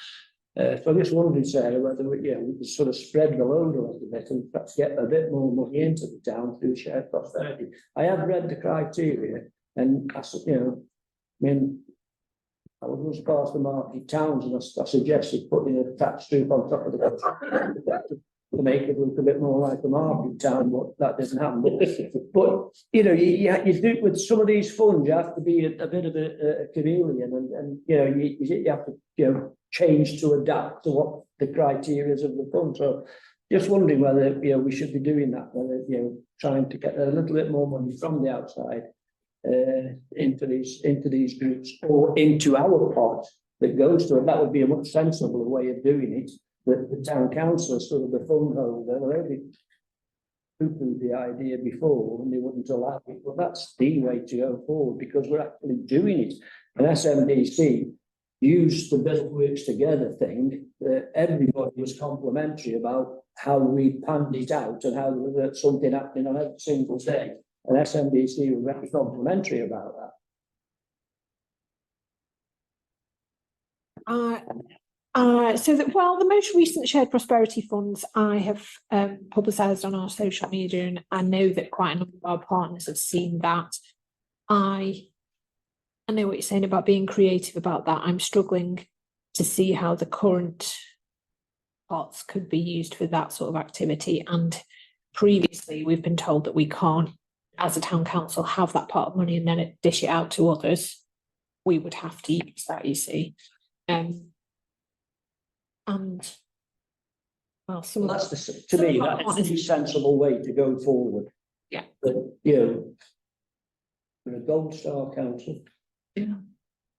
Speaker 3: So I just wondered, Sarah, whether we could sort of spread the load a little bit and perhaps get a bit more money into the town through shared prosperity. I have read the criteria, and I, you know, I mean, I was part of the market towns, and I suggested putting a tax strip on top of the to make it look a bit more like a market town, but that doesn't happen. But you know, you do with some of these funds, you have to be a bit of a chameleon, and you know, you have to, you know, change to adapt to what the criteria is of the fund. So just wondering whether, you know, we should be doing that, whether, you know, trying to get a little bit more money from the outside into these groups, or into our pot that goes to it. That would be a much sensible way of doing it. The town council, sort of the fund holder, already poo-pooed the idea before and they wouldn't allow it. But that's the way to go forward, because we're actually doing it. And SMDC used the Biddle Works Together thing. Everybody was complimentary about how we panned it out and how there was something happening on every single day. And SMDC was very complimentary about that.
Speaker 8: So that, well, the most recent shared prosperity funds I have publicised on our social media, and I know that quite a number of our partners have seen that. I know what you're saying about being creative about that. I'm struggling to see how the current pots could be used for that sort of activity, and previously we've been told that we can't, as a town council, have that pot of money and then dish it out to others. We would have to use that, you see. And well, some of
Speaker 3: That's to me, that's the sensible way to go forward.
Speaker 8: Yeah.
Speaker 3: But, you know, we're a gold star council.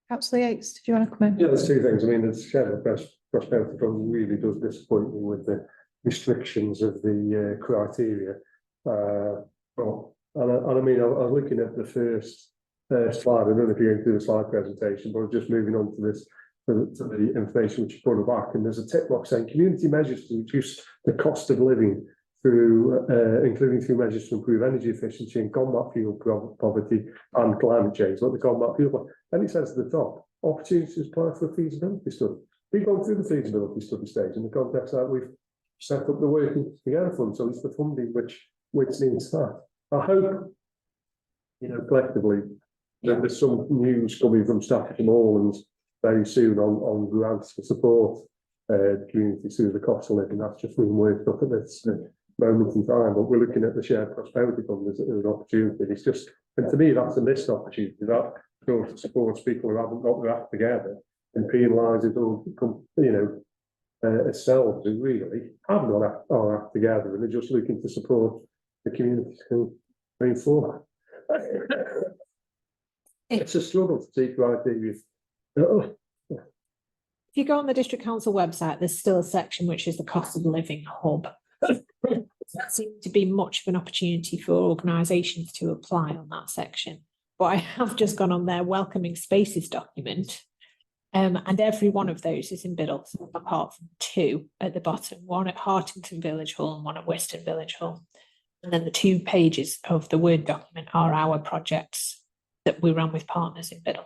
Speaker 13: Councillor Yates, did you want to come in?
Speaker 9: Yeah, there's two things. I mean, the shared prosperity fund really does disappoint me with the restrictions of the criteria. I mean, I was looking at the first slide. I don't know if you're going through the slide presentation, but just moving on to this, to the information which you put back. And there's a tick box saying community measures to reduce the cost of living through, including through measures to improve energy efficiency and combat fuel poverty and climate change. What the combat fuel, and it says at the top, opportunities to apply for a feasibility study. We've gone through the feasibility study stage in the context that we've set up the working together fund, so it's the funding which needs that. I hope, you know, collectively, that there's some news coming from Stafford Moorlands very soon on grants to support the community through the cost of living. That's just being worked up at this moment in time, but we're looking at the shared prosperity fund as an opportunity. It's just, and to me, that's a missed opportunity. That sort of supports people who haven't got their act together and penalises all, you know, ourselves who really haven't got our act together and they're just looking to support the community going forward. It's a struggle to see criteria.
Speaker 8: If you go on the district council website, there's still a section which is the cost of living hub. That seems to be much of an opportunity for organisations to apply on that section. But I have just gone on their welcoming spaces document, and every one of those is in Biddle, apart from two at the bottom, one at Hartington Village Hall and one at Western Village Hall. And then the 2 pages of the Word document are our projects that we run with partners in Biddle.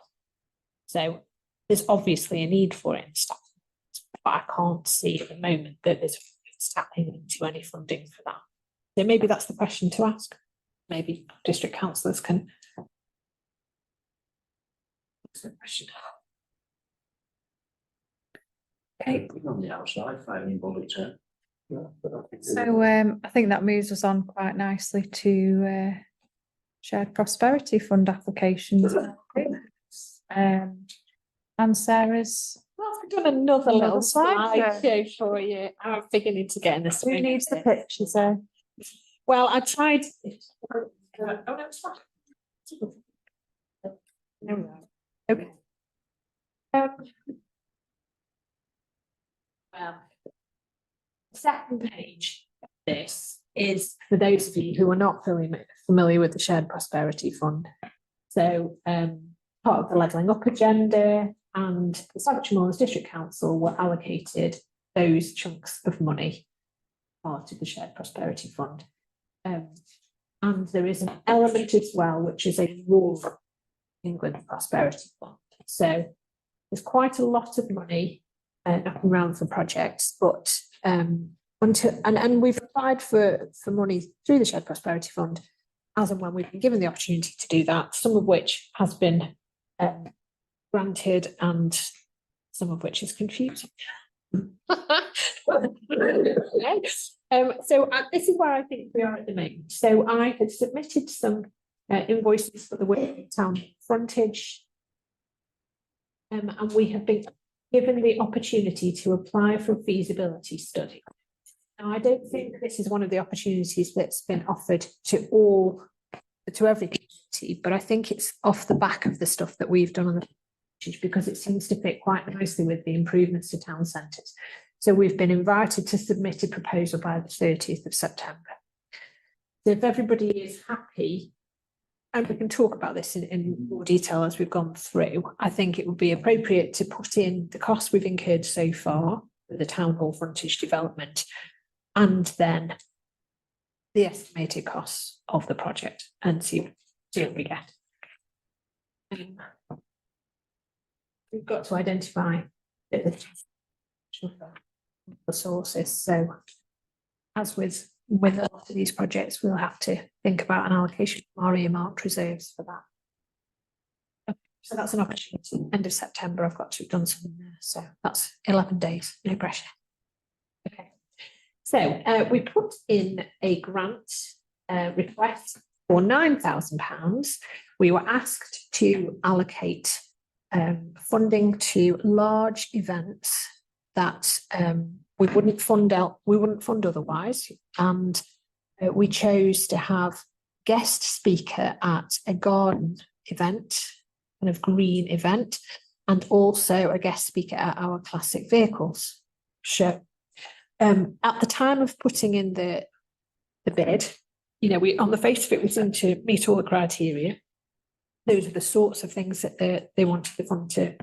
Speaker 8: So there's obviously a need for it in staff, but I can't see at the moment that there's tapping into any funding for that. So maybe that's the question to ask. Maybe district councillors can. That's the question.
Speaker 3: Okay, on the outside, finding bullets.
Speaker 13: So I think that moves us on quite nicely to shared prosperity fund applications. And Sarah's.
Speaker 8: Well, I've done another little slide show for you. I'm beginning to get in the swing.
Speaker 13: Who needs the picture, so?
Speaker 8: Well, I tried. Oh no, it's fine. Okay. Well, the second page of this is for those of you who are not familiar with the Shared Prosperity Fund. So part of the Levelling Up agenda, and the Ceremonial Moorlands District Council were allocated those chunks of money part of the Shared Prosperity Fund. And there is an element as well, which is a Rural England Prosperity Fund. So there's quite a lot of money knocking around for projects, but and we've applied for money through the Shared Prosperity Fund as and when we've been given the opportunity to do that, some of which has been granted and some of which is confusing. So this is where I think we are at the moment. So I had submitted some invoices for the work town frontage, and we have been given the opportunity to apply for a feasibility study. Now, I don't think this is one of the opportunities that's been offered to every community, but I think it's off the back of the stuff that we've done on the frontage because it seems to fit quite nicely with the improvements to town centres. So we've been invited to submit a proposal by the 30th of September. So if everybody is happy, and we can talk about this in more detail as we've gone through, I think it would be appropriate to put in the costs we've incurred so far for the town hall frontage development, and then the estimated costs of the project, and see what we get. We've got to identify the sources. So as with a lot of these projects, we'll have to think about an allocation of our earmarked reserves for that. So that's an opportunity. End of September, I've got to have done something there. So that's 11 days, no pressure. Okay. So we put in a grant request for £9,000. We were asked to allocate funding to large events that we wouldn't fund otherwise, and we chose to have guest speaker at a garden event, kind of green event, and also a guest speaker at our classic vehicles show. At the time of putting in the bid, you know, we on the face of it, we seemed to meet all the criteria. Those are the sorts of things that they wanted the fund to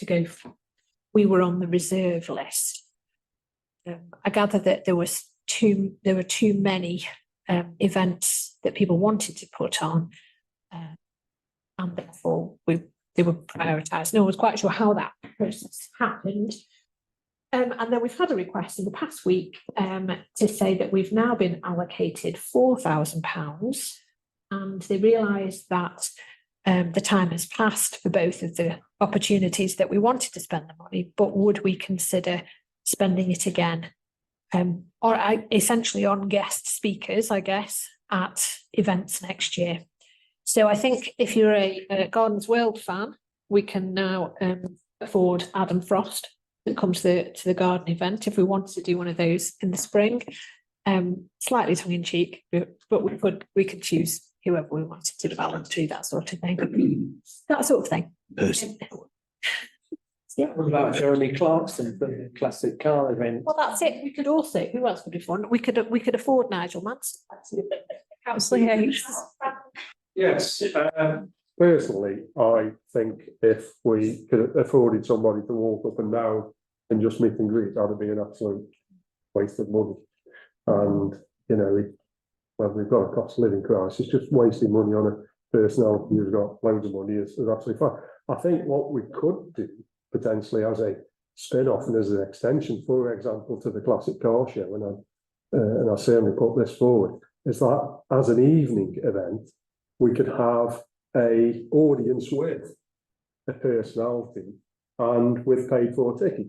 Speaker 8: go for. We were on the reserve list. I gather that there were too many events that people wanted to put on, and therefore they were prioritised. No one was quite sure how that process happened. And then we've had a request in the past week to say that we've now been allocated £4,000, and they realise that the time has passed for both of the opportunities that we wanted to spend the money, but would we consider spending it again, essentially on guest speakers, I guess, at events next year. So I think if you're a Gardens World fan, we can now afford Adam Frost that comes to the garden event if we wanted to do one of those in the spring. Slightly tongue in cheek, but we could choose whoever we wanted to develop to that sort of thing. That sort of thing. Yeah.
Speaker 6: What about Jeremy Clarkson for the classic car event?
Speaker 8: Well, that's it. We could also, who else would be fun? We could afford Nigel Manson. Councillor Yates.
Speaker 9: Yes, personally, I think if we could have afforded somebody to walk up and down and just meet and greet, that would be an absolute waste of money. And, you know, when we've got a cost of living crisis, just wasting money on a personality who's got loads of money is absolutely fine. I think what we could do potentially as a spin-off and as an extension, for example, to the classic car show, and I certainly put this forward, is that as an evening event, we could have a audience with a personality and with paid for ticket.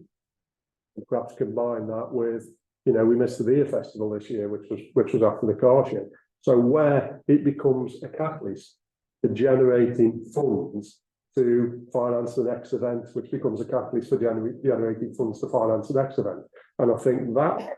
Speaker 9: And perhaps combine that with, you know, we missed the beer festival this year, which was after the car show. So where it becomes a catalyst for generating funds to finance the next event, which becomes a catalyst for generating funds to finance the next event. And I think that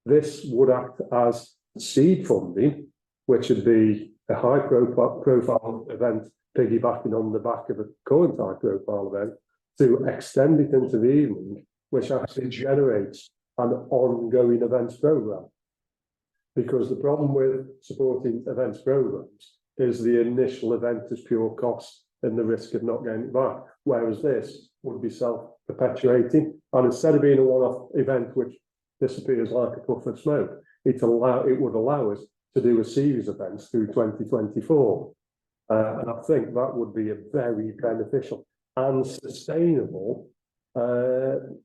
Speaker 9: this would act as seed funding, which would be a high profile event piggybacking on the back of a current high profile event, to extend it into the evening, which actually generates an ongoing events program. Because the problem with supporting events programs is the initial event is pure cost and the risk of not getting it back. Whereas this would be self-perpetuating, and instead of being a one-off event which disappears like a puff of smoke, it would allow us to do a series of events through 2024. And I think that would be a very beneficial and sustainable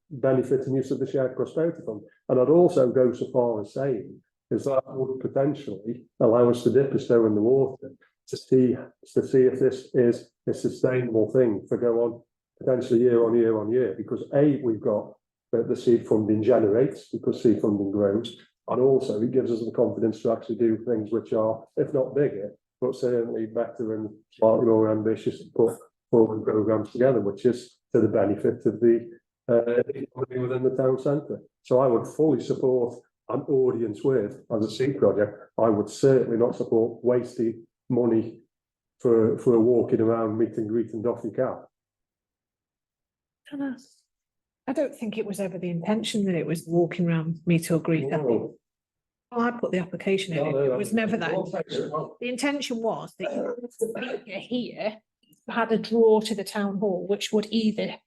Speaker 9: benefit and use of the shared prosperity fund. And I'd also go so far as saying is that would potentially allow us to dip a toe in the water to see if this is a sustainable thing for go on potentially year on year on year, because we've got the seed funding generates, because seed funding grows, and also it gives us the confidence to actually do things which are, if not bigger, but certainly better and slightly more ambitious to put forward programs together, which is to the benefit of the economy within the town centre. So I would fully support an audience with as a seed project. I would certainly not support wasting money for walking around, meet and greet and doff your cap.
Speaker 8: I don't think it was ever the intention that it was walking around, meet or greet.
Speaker 9: No.
Speaker 8: Well, I put the application in,
Speaker 9: No,
Speaker 8: it was never that.
Speaker 9: no.
Speaker 8: The intention was that the speaker here had a draw to the town hall, which would either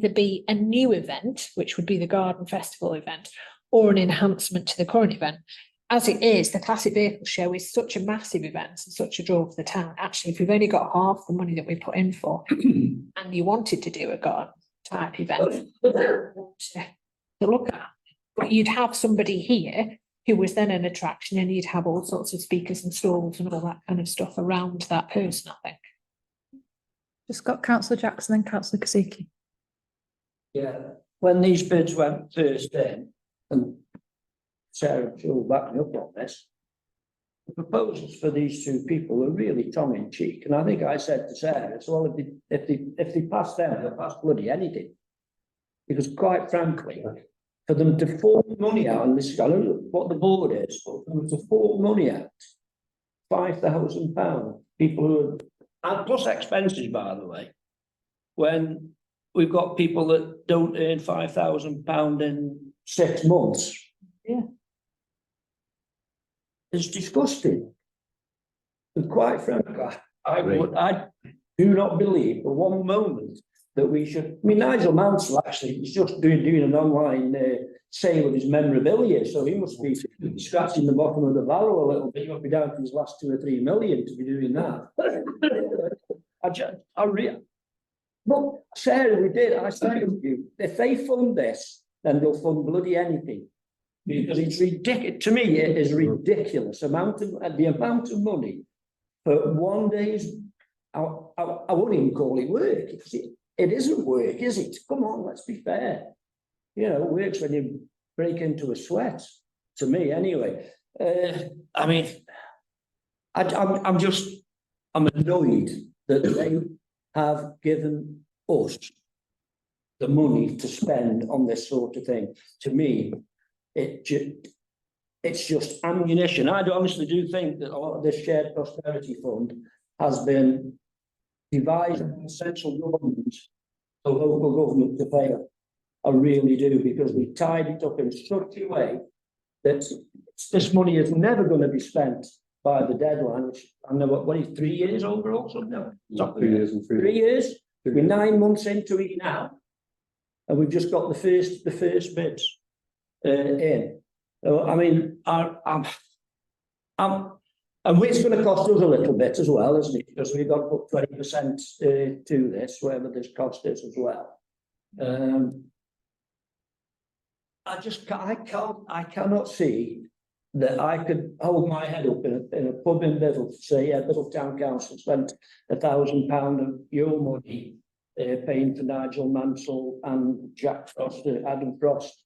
Speaker 8: be a new event, which would be the garden festival event, or an enhancement to the current event. As it is, the classic vehicle show is such a massive event and such a draw for the town. Actually, if we've only got half the money that we put in for, and you wanted to do a garden type event to look at, but you'd have somebody here who was then an attraction, and you'd have all sorts of speakers and stalls and all that kind of stuff around that person, I think.
Speaker 13: Just got Councillor Jackson and Councillor Kasiki.
Speaker 3: Yeah, when these bids went first in, and Sarah, she'll back me up on this. The proposals for these two people are really tongue in cheek, and I think I said to Sarah, so well, if they pass them, they'll pass bloody anything. Because quite frankly, for them to fork money out, and this, I don't know what the board is, but for them to fork money out, £5,000, people who are, and plus expenses, by the way, when we've got people that don't earn £5,000 in 6 months.
Speaker 8: Yeah.
Speaker 3: It's disgusting. And quite frankly, I do not believe for one moment that we should. I mean, Nigel Mansell actually is just doing an online sale of his memorabilia, so he must be scratching the bottom of the barrel a little bit. He must be down to his last 2 or 3 million to be doing that. But Sarah, we did. I said to you, if they fund this, then they'll fund bloody anything. Because it's ridiculous. To me, it is ridiculous the amount of money for one day's. I won't even call it work. It isn't work, is it? Come on, let's be fair. You know, work's when you break into a sweat. To me, anyway. I mean, I'm annoyed that they have given us the money to spend on this sort of thing. To me, it's just ammunition. I honestly do think that a lot of this shared prosperity fund has been devised by the central government, the local government to fail. I really do, because we tied it up in such a way that this money is never going to be spent by the deadline, which I know what is 3 years overall, something. No,
Speaker 9: 3 years and 3
Speaker 3: 3 years. We're 9 months into it now, and we've just got the first bits in. So, I mean, and it's going to cost us a little bit as well, isn't it? Because we've got to put 20% to this, whatever this cost is as well. I cannot see that I could hold my head up in a pub in Biddle to say, yeah, Biddle Town Council spent £1,000 of your money paying for Nigel Mansell and Jack Frost, Adam Frost,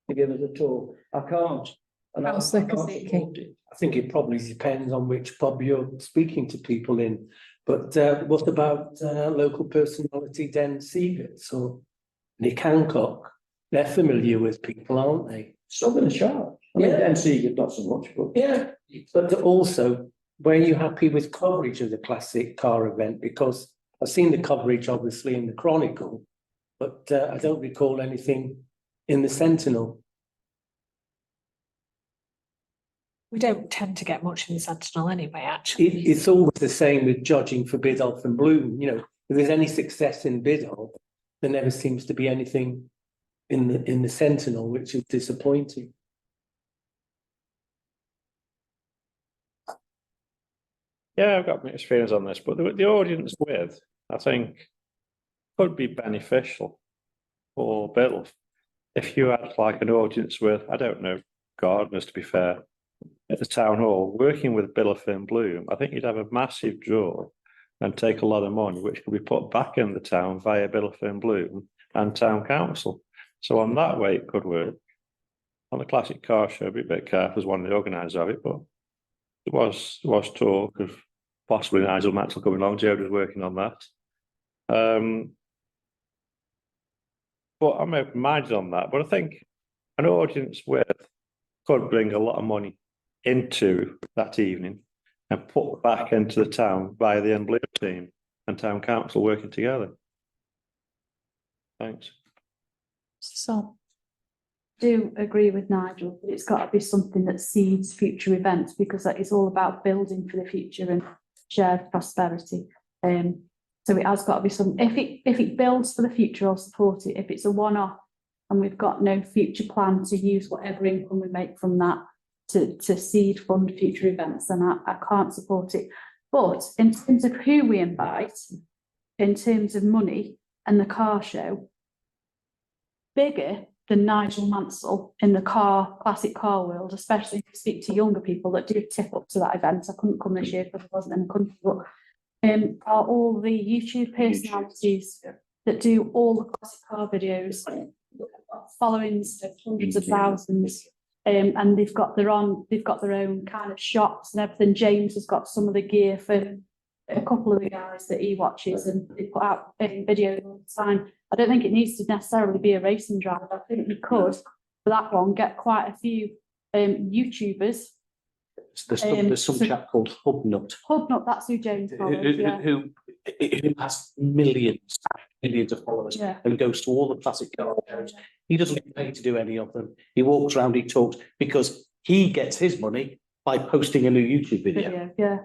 Speaker 3: to give us a tour. I can't. And I
Speaker 6: think it probably depends on which pub you're speaking to people in. But what about local personality Den Seagate or Nick Hancock? They're familiar with people, aren't they?
Speaker 3: Southern Sharp. I mean, Den Seagate not so much, but
Speaker 6: yeah. But also, were you happy with coverage of the classic car event? Because I've seen the coverage, obviously, in the Chronicle, but I don't recall anything in the Sentinel.
Speaker 8: We don't tend to get much in the Sentinel anyway, actually.
Speaker 6: It's always the same with judging for Biddulph and Bloom. You know, if there's any success in Biddulph, there never seems to be anything in the Sentinel, which is disappointing.
Speaker 4: Yeah, I've got mixed feelings on this, but the audience width, I think, could be beneficial for Biddulph. If you had like an audience with, I don't know, gardeners to be fair, at the town hall, working with Biddulph and Bloom, I think you'd have a massive draw and take a lot of money, which could be put back in the town via Biddulph and Bloom and town council. So on that way, it could work. On the classic car show, be a bit careful as one of the organisers of it, but there was talk of possibly Nigel Mansell coming along. Joe was working on that. But I'm open-minded on that. But I think an audience with could bring a lot of money into that evening and put back into the town via the Blue team and town council working together. Thanks.
Speaker 12: So, I do agree with Nigel, but it's got to be something that seeds future events, because that is all about building for the future and shared prosperity. So it has got to be something. If it builds for the future, I'll support it. If it's a one-off and we've got no future plan to use whatever income we make from that to seed fund future events, then I can't support it. But in terms of who we invite, in terms of money and the car show, bigger than Nigel Mansell in the classic car world, especially if you speak to younger people that do tip up to that event. I couldn't come this year because I wasn't in the country, but are all the YouTube personalities that do all the classic car videos followings of hundreds of thousands. And they've got their own kind of shops and everything. James has got some of the gear for a couple of the guys that he watches, and they put out videos all the time. I don't think it needs to necessarily be a racing driver. I think we could, for that one, get quite a few YouTubers.
Speaker 11: There's some chap called
Speaker 12: Hubnut, that's who James follows, yeah.
Speaker 11: who has millions of followers,
Speaker 12: Yeah.
Speaker 11: and goes to all the classic car shows. He doesn't get paid to do any of them. He walks around, he talks, because he gets his money by posting a new YouTube video.
Speaker 12: Yeah.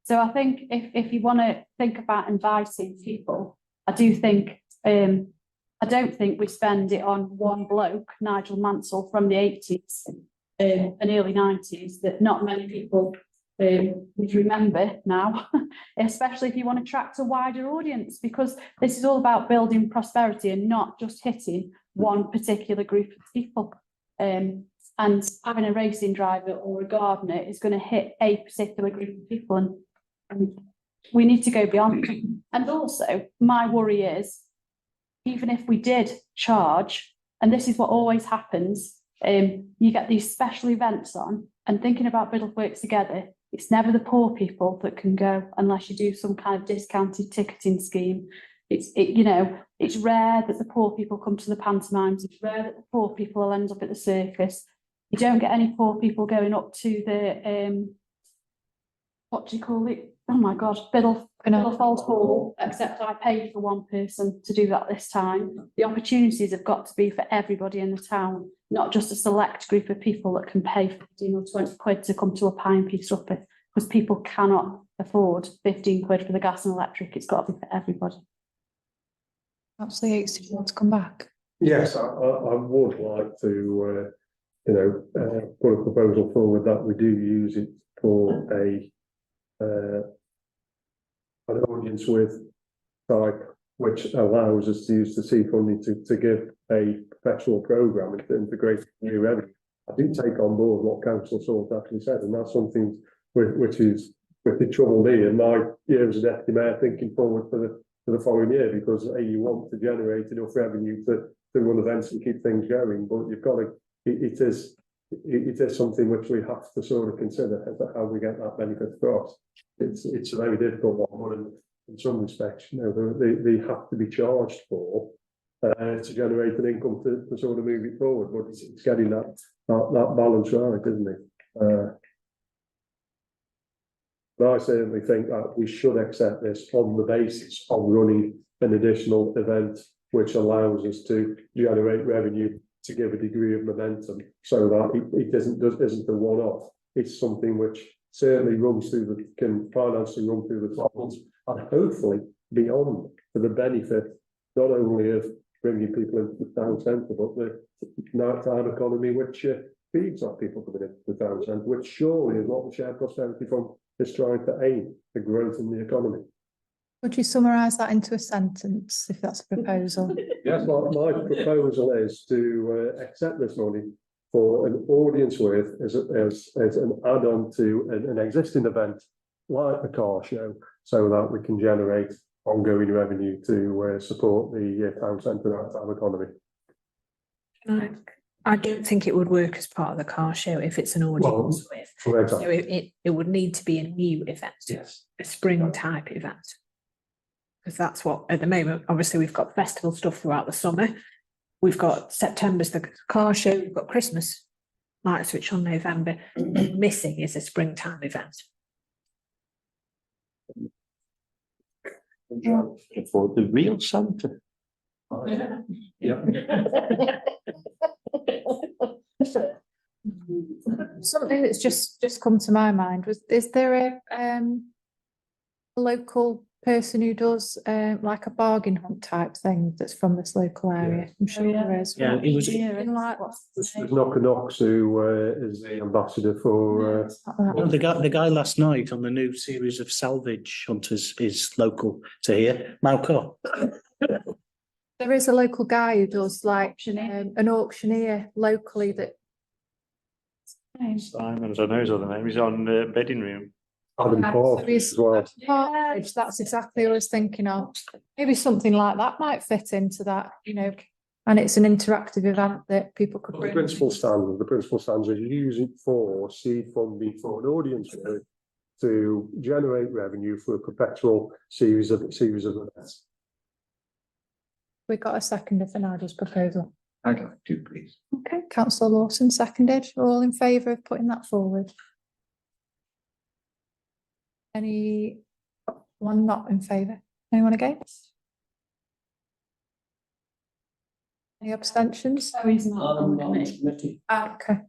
Speaker 12: So I think if you want to think about inviting people, I do think, I don't think we spend it on one bloke, Nigel Mansell from the 80s and early 90s, that not many people would remember now, especially if you want to attract a wider audience, because this is all about building prosperity and not just hitting one particular group of people. And having a racing driver or a gardener is going to hit a particular group of people, and we need to go beyond. And also, my worry is, even if we did charge, and this is what always happens, you get these special events on, and thinking about Biddulph Works Together, it's never the poor people that can go unless you do some kind of discounted ticketing scheme. It's rare that the poor people come to the pantomimes. It's rare that the poor people will end up at the circus. You don't get any poor people going up to the what do you call it? Oh my God, Biddulph Hall, except I paid for one person to do that this time. The opportunities have got to be for everybody in the town, not just a select group of people that can pay 15 or 20 quid to come to a pie and peas supper, because people cannot afford 15 quid for the gas and electric. It's got to be for everybody.
Speaker 13: Absolutely, do you want to come back?
Speaker 9: Yes, I would like to, put a proposal forward that we do use it for an audience with type, which allows us to use the C funding to give a professional programme and to integrate new revenue. I do take on board what Councillor Salt actually said, and that's something which troubled me in my year as a deputy mayor, thinking forward for the following year, because you want to generate enough revenue to run events and keep things going, but you've got to, it is something which we have to sort of consider how we get that benefit across. It's a very difficult one, but in some respects, they have to be charged for to generate an income to sort of move it forward, but it's getting that balance right, isn't it? But I certainly think that we should accept this on the basis of running an additional event which allows us to generate revenue to give a degree of momentum, so that it isn't a one-off. It's something which certainly can financially run through the 12 months, and hopefully beyond, for the benefit not only of bringing people into the town centre, but the nighttime economy which feeds our people coming into the town centre, which surely is what the Shared Prosperity Fund is trying to aim, the growth in the economy.
Speaker 13: Would you summarise that into a sentence, if that's a proposal?
Speaker 9: Yes, my proposal is to accept this money for an audience with as an add-on to an existing event like the car show, so that we can generate ongoing revenue to support the town centre nighttime economy.
Speaker 8: I don't think it would work as part of the car show if it's an audience with.
Speaker 9: Exactly.
Speaker 8: So it would need to be a new event.
Speaker 9: Yes.
Speaker 8: A spring type event. Because that's what, at the moment, obviously we've got festival stuff throughout the summer. We've got September's the car show, we've got Christmas light switch on November. Missing is a springtime event.
Speaker 4: For the real Santa.
Speaker 9: Yeah.
Speaker 13: Something that's just come to my mind is there a local person who does like a bargain hunt type thing that's from this local area? I'm sure there is.
Speaker 11: Yeah, it was.
Speaker 9: There's Knox who is the ambassador for.
Speaker 11: Well, the guy last night on the new series of Salvage Hunters is local to here, Malco.
Speaker 13: There is a local guy who does like an auctioneer locally that.
Speaker 4: Simon's, I know his other name. He's on Bedding Room.
Speaker 9: Adam Park as well.
Speaker 13: That's exactly what I was thinking of. Maybe something like that might fit into that, And it's an interactive event that people could
Speaker 9: The
Speaker 13: bring.
Speaker 9: principal stands are use it for seed funding for an audience group to generate revenue for a perpetual series of events.
Speaker 13: We got a seconder for Nigel's proposal.
Speaker 10: I'd like to, please.
Speaker 13: Okay, councillor Lawson seconded. All in favour of putting that forward? Anyone not in favour? Anyone against? Any abstentions?
Speaker 12: So he's not on the committee.
Speaker 13: Okay,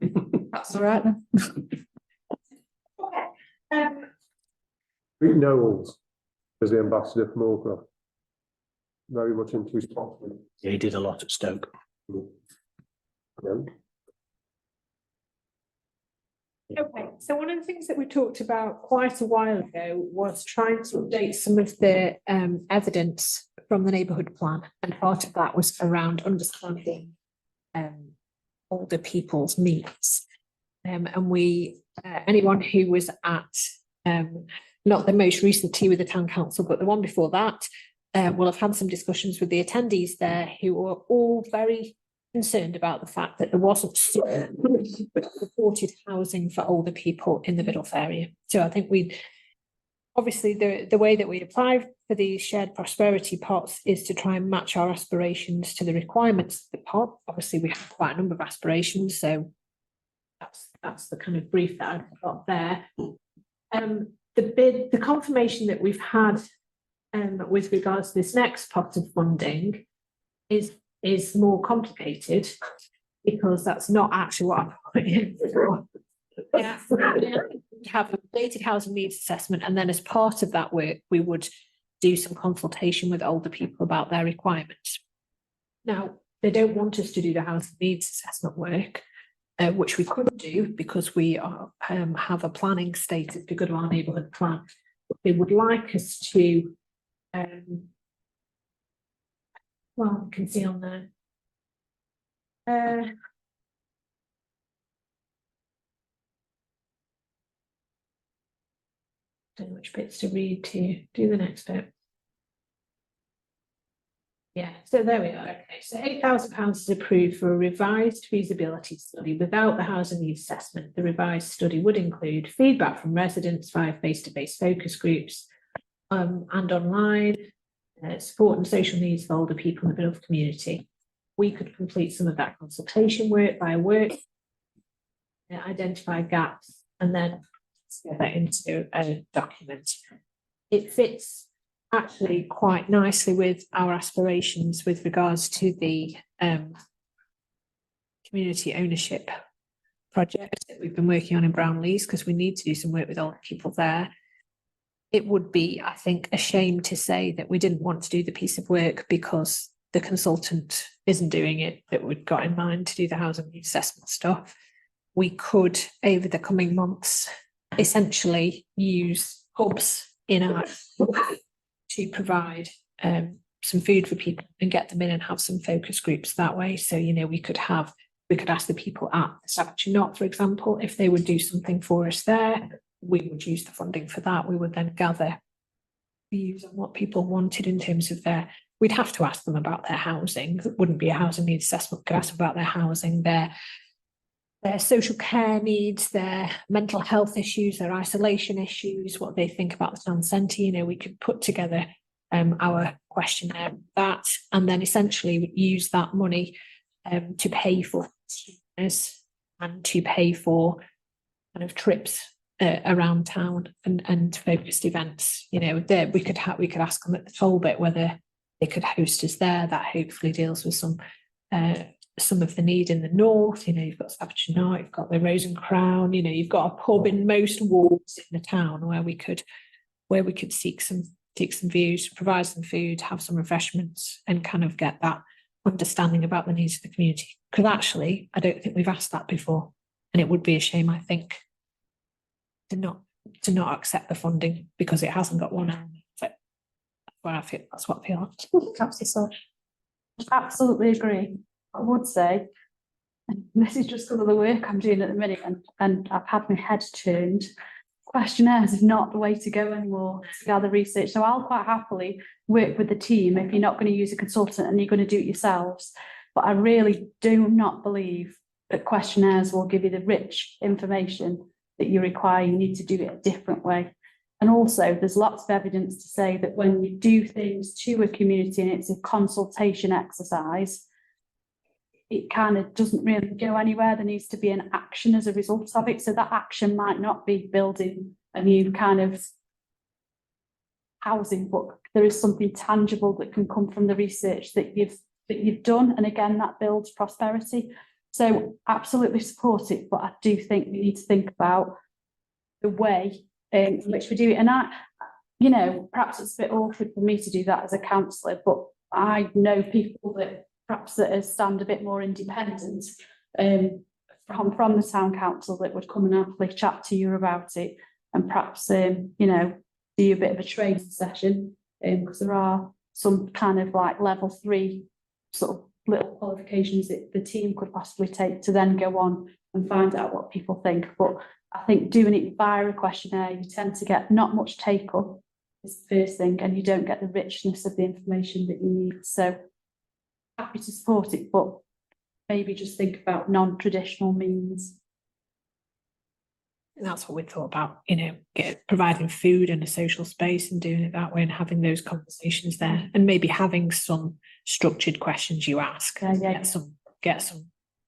Speaker 13: that's all right then.
Speaker 9: Rick Knowles as the ambassador for Moorcroft. Very much into his spot.
Speaker 11: Yeah, he did a lot at Stoke.
Speaker 9: Yeah.
Speaker 8: Okay, so one of the things that we talked about quite a while ago was trying to update some of the evidence from the neighbourhood plan, and part of that was around understanding older people's needs. And we, anyone who was at not the most recent tea with the town council, but the one before that, will have had some discussions with the attendees there who were all very concerned about the fact that there wasn't supported housing for older people in the Biddulph area. So I think we obviously the way that we apply for these shared prosperity pots is to try and match our aspirations to the requirements of the pot. Obviously, we have quite a number of aspirations, so that's the kind of brief that I've got there. The confirmation that we've had with regards to this next pot of funding is more complicated, because that's not actually what I'm putting in for. Yeah. We have a updated housing needs assessment, and then as part of that work, we would do some consultation with older people about their requirements. Now, they don't want us to do the housing needs assessment work, which we could do because we are, have a planning status to go to our neighbourhood plan. They would like us to well, you can see on there. Don't know which bits to read to do the next bit. Yeah, so there we are. Okay, so £8,000 is approved for a revised feasibility study without the housing needs assessment. The revised study would include feedback from residents via face-to-face focus groups and online, support and social needs for older people in the Biddulph community. We could complete some of that consultation work by work, identify gaps, and then get that into a document. It fits actually quite nicely with our aspirations with regards to the community ownership project that we've been working on in Brownlees, because we need to do some work with older people there. It would be, I think, a shame to say that we didn't want to do the piece of work because the consultant isn't doing it, that we'd got in mind to do the housing needs assessment stuff. We could, over the coming months, essentially use hubs in our to provide some food for people and get them in and have some focus groups that way. So, you know, we could ask the people at the Staffordshire Knot, for example, if they would do something for us there. We would use the funding for that. We would then gather views on what people wanted in terms of we'd have to ask them about their housing. It wouldn't be a housing needs assessment. We could ask them about their housing, their social care needs, their mental health issues, their isolation issues, what they think about the town centre. You know, we could put together our questionnaire, that, and then essentially use that money to pay for students and to pay for kind of trips around town and focused events. You know, we could ask them at the toll bit whether they could host us there. That hopefully deals with some of the need in the north. You know, you've got Staffordshire Knot, you've got the Rose and Crown. You know, you've got a pub in most wards in the town where we could seek some views, provide some food, have some refreshments, and kind of get that understanding about the needs of the community. Because actually, I don't think we've asked that before, and it would be a shame, I think, to not accept the funding because it hasn't got one element. That's what I feel.
Speaker 12: Absolutely agree. I would say, and this is just some of the work I'm doing at the minute, and I've had my head turned. Questionnaires is not the way to go anymore to gather research. So I'll quite happily work with the team if you're not going to use a consultant and you're going to do it yourselves. but I really do not believe that questionnaires will give you the rich information that you require. You need to do it a different way. And also, there's lots of evidence to say that when you do things to a community and it's a consultation exercise, it kind of doesn't really go anywhere. There needs to be an action as a result of it. So that action might not be building a new kind of housing, but there is something tangible that can come from the research that you've done. And again, that builds prosperity. So absolutely support it, but I do think we need to think about the way in which we do it. And you know, perhaps it's a bit awkward for me to do that as a councillor, but I know people that perhaps that stand a bit more independent from the town council that would come and happily chat to you about it, and perhaps you know, do a bit of a training session, because there are some kind of like level 3 sort of little qualifications that the team could possibly take to then go on and find out what people think. But I think doing it via a questionnaire, you tend to get not much take up is the first thing, and you don't get the richness of the information that you need. So happy to support it, but maybe just think about non-traditional means.
Speaker 8: And that's what we thought about, you know, providing food and a social space and doing it that way and having those conversations there, and maybe having some structured questions you ask, get some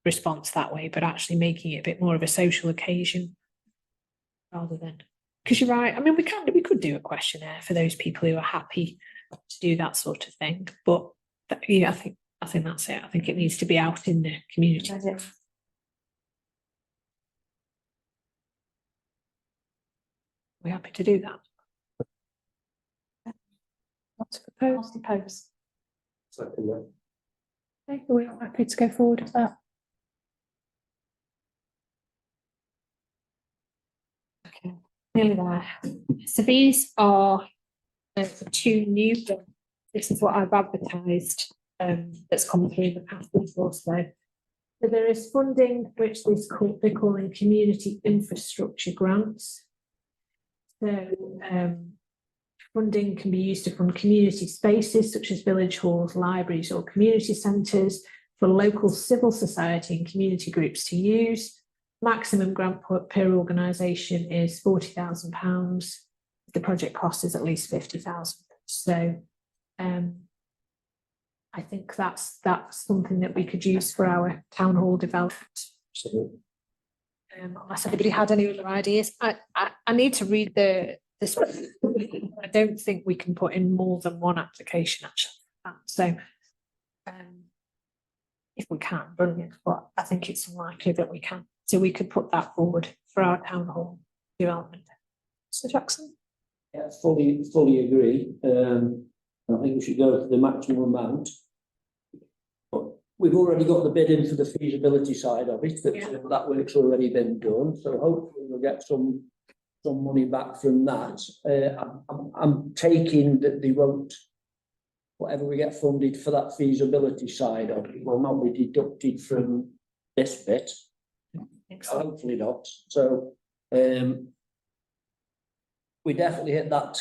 Speaker 8: response that way, but actually making it a bit more of a social occasion rather than, because you're right. I mean, we could do a questionnaire for those people who are happy to do that sort of thing, but yeah, I think that's it. I think it needs to be out in the community. We're happy to do that. What's proposed? Propose.
Speaker 9: Second that.
Speaker 13: Okay, we're happy to go forward with that.
Speaker 8: Okay, nearly there. So these are the 2 new. This is what I've advertised. That's come through the past week or so. So there is funding which they're calling community infrastructure grants. So funding can be used to fund community spaces such as village halls, libraries or community centres for local civil society and community groups to use. Maximum grant per organisation is £40,000. The project cost is at least £50,000. So I think that's something that we could use for our town hall development.
Speaker 3: Absolutely.
Speaker 8: Unless anybody had any other ideas. I need to read this. I don't think we can put in more than one application actually. So if we can, brilliant, but I think it's unlikely that we can. So we could put that forward for our town hall development. So Jackson?
Speaker 3: Yeah, fully agree. I think we should go for the maximum amount. But we've already got the bid in for the feasibility side of it, that work's already been done, so hopefully we'll get some money back from that. I'm taking that they won't, whatever we get funded for that feasibility side of it will not be deducted from this bit. Hopefully not. So we definitely hit that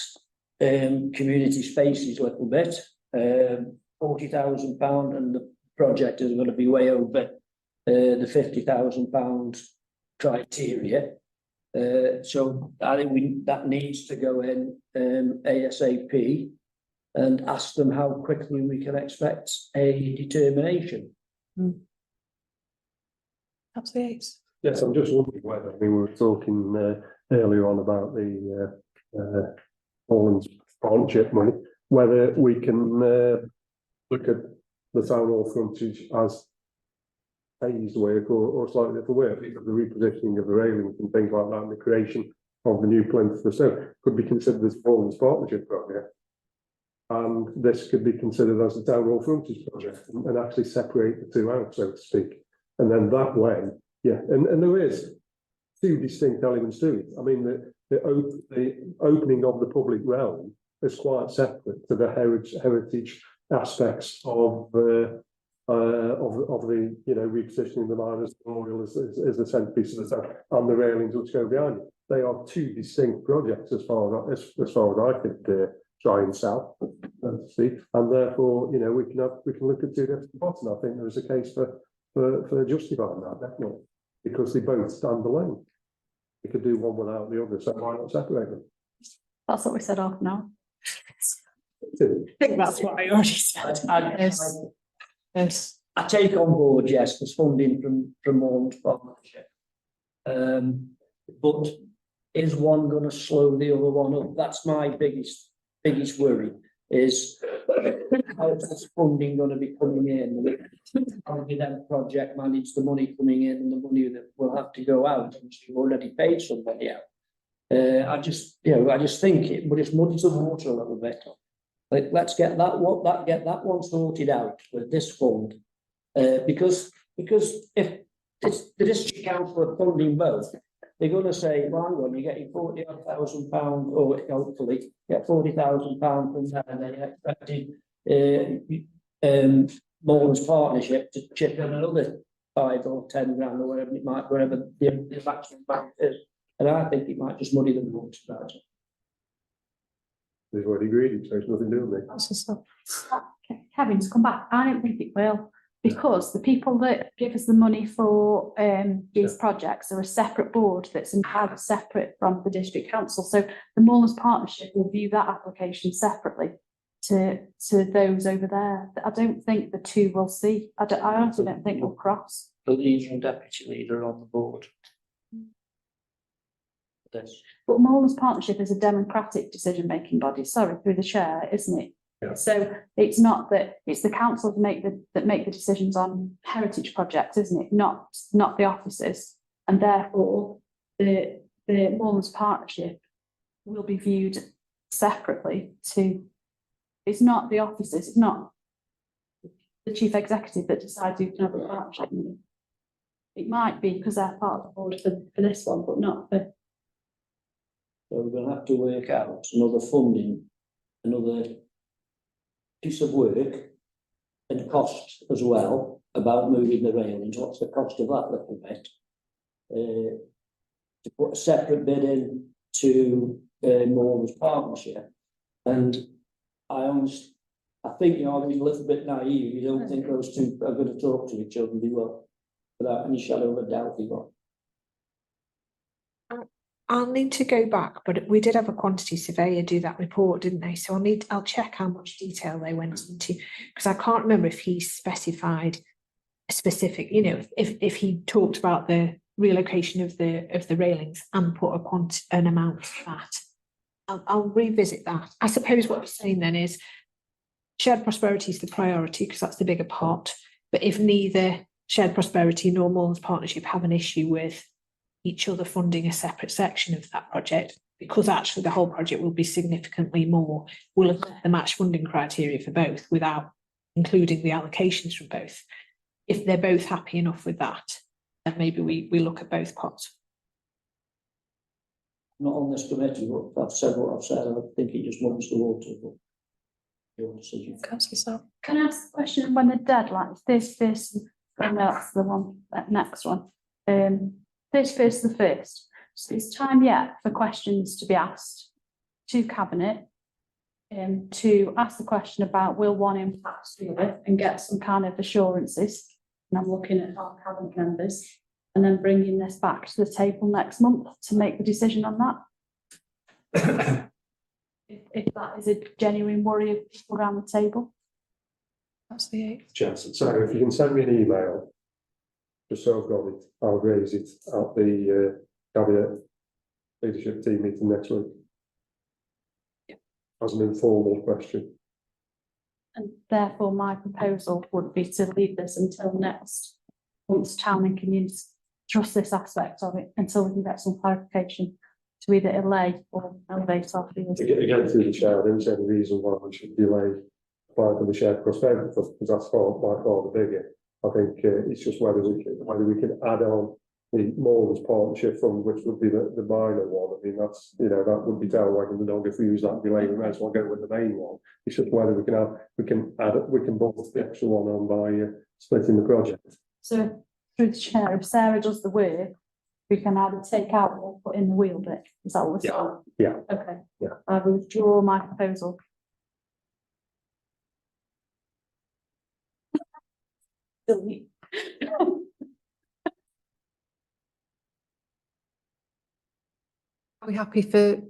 Speaker 3: community spaces a little bit. £40,000, and the project is going to be way over the £50,000 criteria. So I think that needs to go in ASAP, and ask them how quickly we can expect a determination.
Speaker 8: Absolutely.
Speaker 9: Yes, I'm just wondering whether, I mean, we were talking earlier on about the Orland's partnership money, whether we can look at the town hall frontage as phased work or slightly different work, because the repositioning of the railings and things like that and the creation of the new plinth for so could be considered as Orland's partnership project. And this could be considered as a town hall frontage project and actually separate the 2 out, so to speak. And then that way, yeah, and there is 2 distinct elements to it. I mean, the opening of the public realm is quite separate to the heritage aspects of the repositioning the miners' memorial as the centrepiece of the town, and the railings which go behind it. They are 2 distinct projects as far as I could try and sell. See, and therefore, you know, we can look at two different pots, and I think there is a case for justifying that, definitely, because they both stand alone. You could do one without the other, so why not separate them?
Speaker 12: That's what we said half an hour.
Speaker 8: I think that's what I already said. Yes.
Speaker 3: I take on board, yes, there's funding from Moreland's partnership. But is one going to slow the other one up? That's my biggest worry, is how is this funding going to be coming in? How do then project manage the money coming in and the money that will have to go out, and you've already paid somebody out? I just think it, but it's muddies the water a little bit. Like, let's get that one sorted out with this fund, because if it's the district council are funding both, they're going to say, well, hang on, you're getting £40,000, or hopefully get £40,000 from there, and then expected Moreland's partnership to chip in another 5 or 10 grand, or whatever it might, wherever the maximum bank is. And I think it might just muddy the waters about it.
Speaker 9: They've already agreed, so it's nothing to do with me.
Speaker 12: Kevin's come back. I don't think it will, because the people that give us the money for these projects are a separate board that's entirely separate from the district council. So the Moreland's partnership will view that application separately to those over there. I don't think the two will see. I honestly don't think they'll cross.
Speaker 3: The leader and deputy leader on the board.
Speaker 12: But Moreland's partnership is a democratic decision-making body, through the chair, isn't it?
Speaker 9: Yeah.
Speaker 12: So it's not that, it's the council that make the decisions on heritage projects, isn't it? Not the offices. And therefore, the Moreland's partnership will be viewed separately to, it's not the offices, it's not the chief executive that decides who can have a partnership. It might be because they're part of the board for this one, but not for.
Speaker 3: So we're going to have to work out another funding, another piece of work and cost as well about moving the railings. What's the cost of that little bit? To put a separate bid in to Moreland's partnership. And I think you're being a little bit naive. You don't think those two are going to talk to each other, they will, without any shadow of a doubt, they will.
Speaker 13: I'll need to go back, but we did have a quantity surveyor do that report, didn't they? So I'll check how much detail they went into, because I can't remember if he specified a specific, you know, if he talked about the relocation of the railings and put an amount for that. I'll revisit that. I suppose what we're saying then is shared prosperity is the priority, because that's the bigger part. But if neither shared prosperity nor Moreland's partnership have an issue with each other funding a separate section of that project, because actually the whole project will be significantly more, will have the match funding criteria for both without including the allocations from both. If they're both happy enough with that, then maybe we look at both pots.
Speaker 3: Not on this committee, but I've said what I've said. I think it just wants the water, but your decision.
Speaker 12: Can I ask a question when the deadline is this, and that's the one, that next one. 31st of the 1st. So it's time yet for questions to be asked to Cabinet, to ask the question about will one impact the other and get some kind of assurances. And I'm looking at our Cabinet members, and then bringing this back to the table next month to make the decision on that. if that is a genuine worry of people around the table.
Speaker 13: That's the 8th.
Speaker 9: Jess, so if you can send me an email, just so I've got it, I'll raise it at the Cabinet leadership team meeting next week. As an informal question.
Speaker 12: And therefore my proposal would be to leave this until next month's town and community trust this aspect of it until we can get some clarification to either delay or elevate our field.
Speaker 9: Again, through the chair, I don't see any reason why we should delay applying for the shared prosperity, because that's by far the bigger. I think it's just whether we can add on the Moreland's partnership fund, which would be the minor one. I mean, that's, you know, that would be tail wagging the dog if we use that delay. We may as well go with the main one. It's just whether we can bolt the extra one on by splitting the project.
Speaker 12: So through the chair, if Sarah does the work, we can either take out or put in the wheel bit. Is that what we're saying?
Speaker 9: Yeah.
Speaker 12: Okay.
Speaker 9: Yeah.
Speaker 12: I will withdraw my proposal
Speaker 13: Are we happy for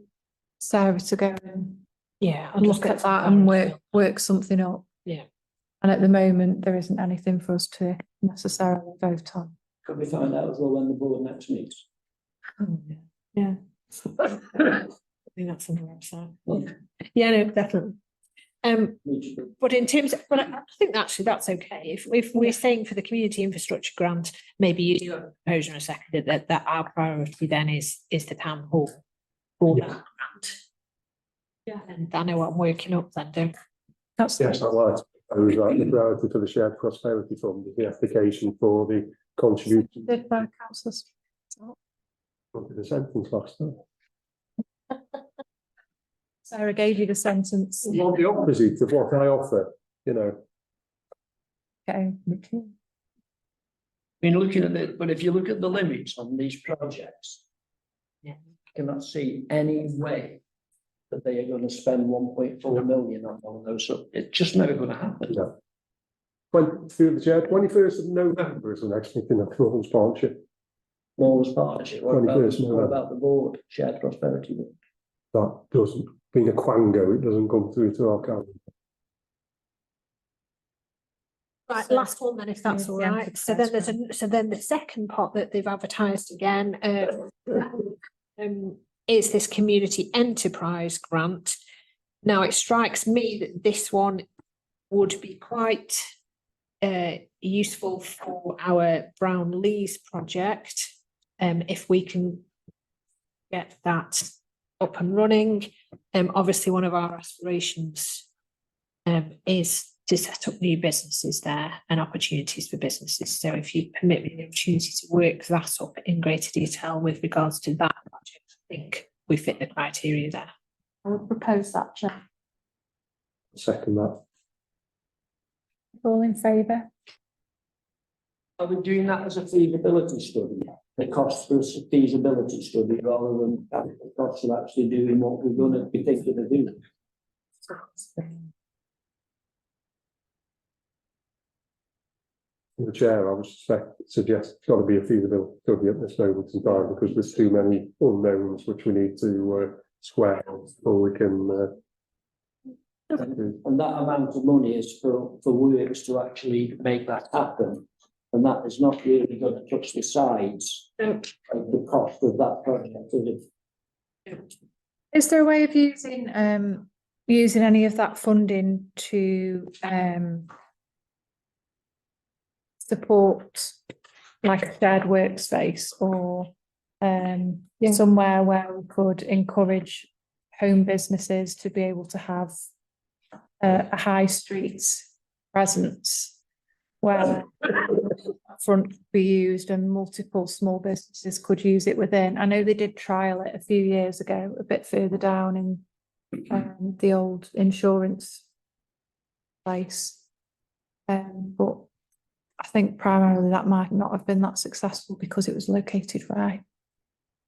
Speaker 13: Sarah to go and
Speaker 8: Yeah. I'll just
Speaker 13: look at
Speaker 8: get some
Speaker 13: that and
Speaker 8: clarity.
Speaker 13: work something up?
Speaker 8: Yeah.
Speaker 13: And at the moment, there isn't anything for us to necessarily vote on.
Speaker 3: Could we find out as well when the board next meets?
Speaker 8: Yeah. I think that's on the website. Yeah, no, definitely. But in terms of, but I think actually that's okay. If we're saying for the community infrastructure grant, maybe you do have a proposal in a second that our priority then is the town hall for that grant. Yeah, and I know what I'm working up then, don't I?
Speaker 13: That's
Speaker 9: Yes, that's right. I was like, the priority for the shared prosperity fund, the application for the contribution.
Speaker 13: Did by councillors.
Speaker 9: The sentence last time.
Speaker 13: Sarah gave you the sentence.
Speaker 9: Well, the opposite of what I offer, you know.
Speaker 13: Okay.
Speaker 3: I mean, looking at it, but if you look at the limits on these projects,
Speaker 8: Yeah.
Speaker 3: I cannot see any way that they are going to spend 1.4 million on all those. So it's just never going to happen.
Speaker 9: No. Through the chair, 21st of November is the next meeting of Remembrance Partnership.
Speaker 3: Moors Partnership. What
Speaker 9: 21st
Speaker 3: what about the board? Shared prosperity.
Speaker 9: That doesn't, being a quango, it doesn't come through to our calendar.
Speaker 8: Right, last one then, if that's all right. So then so then the second pot that they've advertised again, is this community enterprise grant. Now, it strikes me that this one would be quite useful for our Brown Lees project, if we can get that up and running. Obviously, one of our aspirations is to set up new businesses there and opportunities for businesses. So if you permit me the opportunity to work that up in greater detail with regards to that project, I think we fit the criteria there.
Speaker 12: I would propose that, Chair.
Speaker 9: Second that.
Speaker 13: All in favour?
Speaker 3: Are we doing that as a feasibility study? The cost for a feasibility study rather than the cost of actually doing what we're going to be thinking of doing?
Speaker 9: The chair, I would suggest it's got to be a feasibility study at this moment in time because there's too many unknowns which we need to square before we can.
Speaker 3: And that amount of money is for works to actually make that happen. And that is not really going to touch the sides of the cost of that project, is it?
Speaker 13: Is there a way of using any of that funding to support like a shared workspace or somewhere where we could encourage home businesses to be able to have a high street presence where front could be used and multiple small businesses could use it within? I know they did trial it a few years ago, a bit further down in the old insurance place. But I think primarily that might not have been that successful because it was located right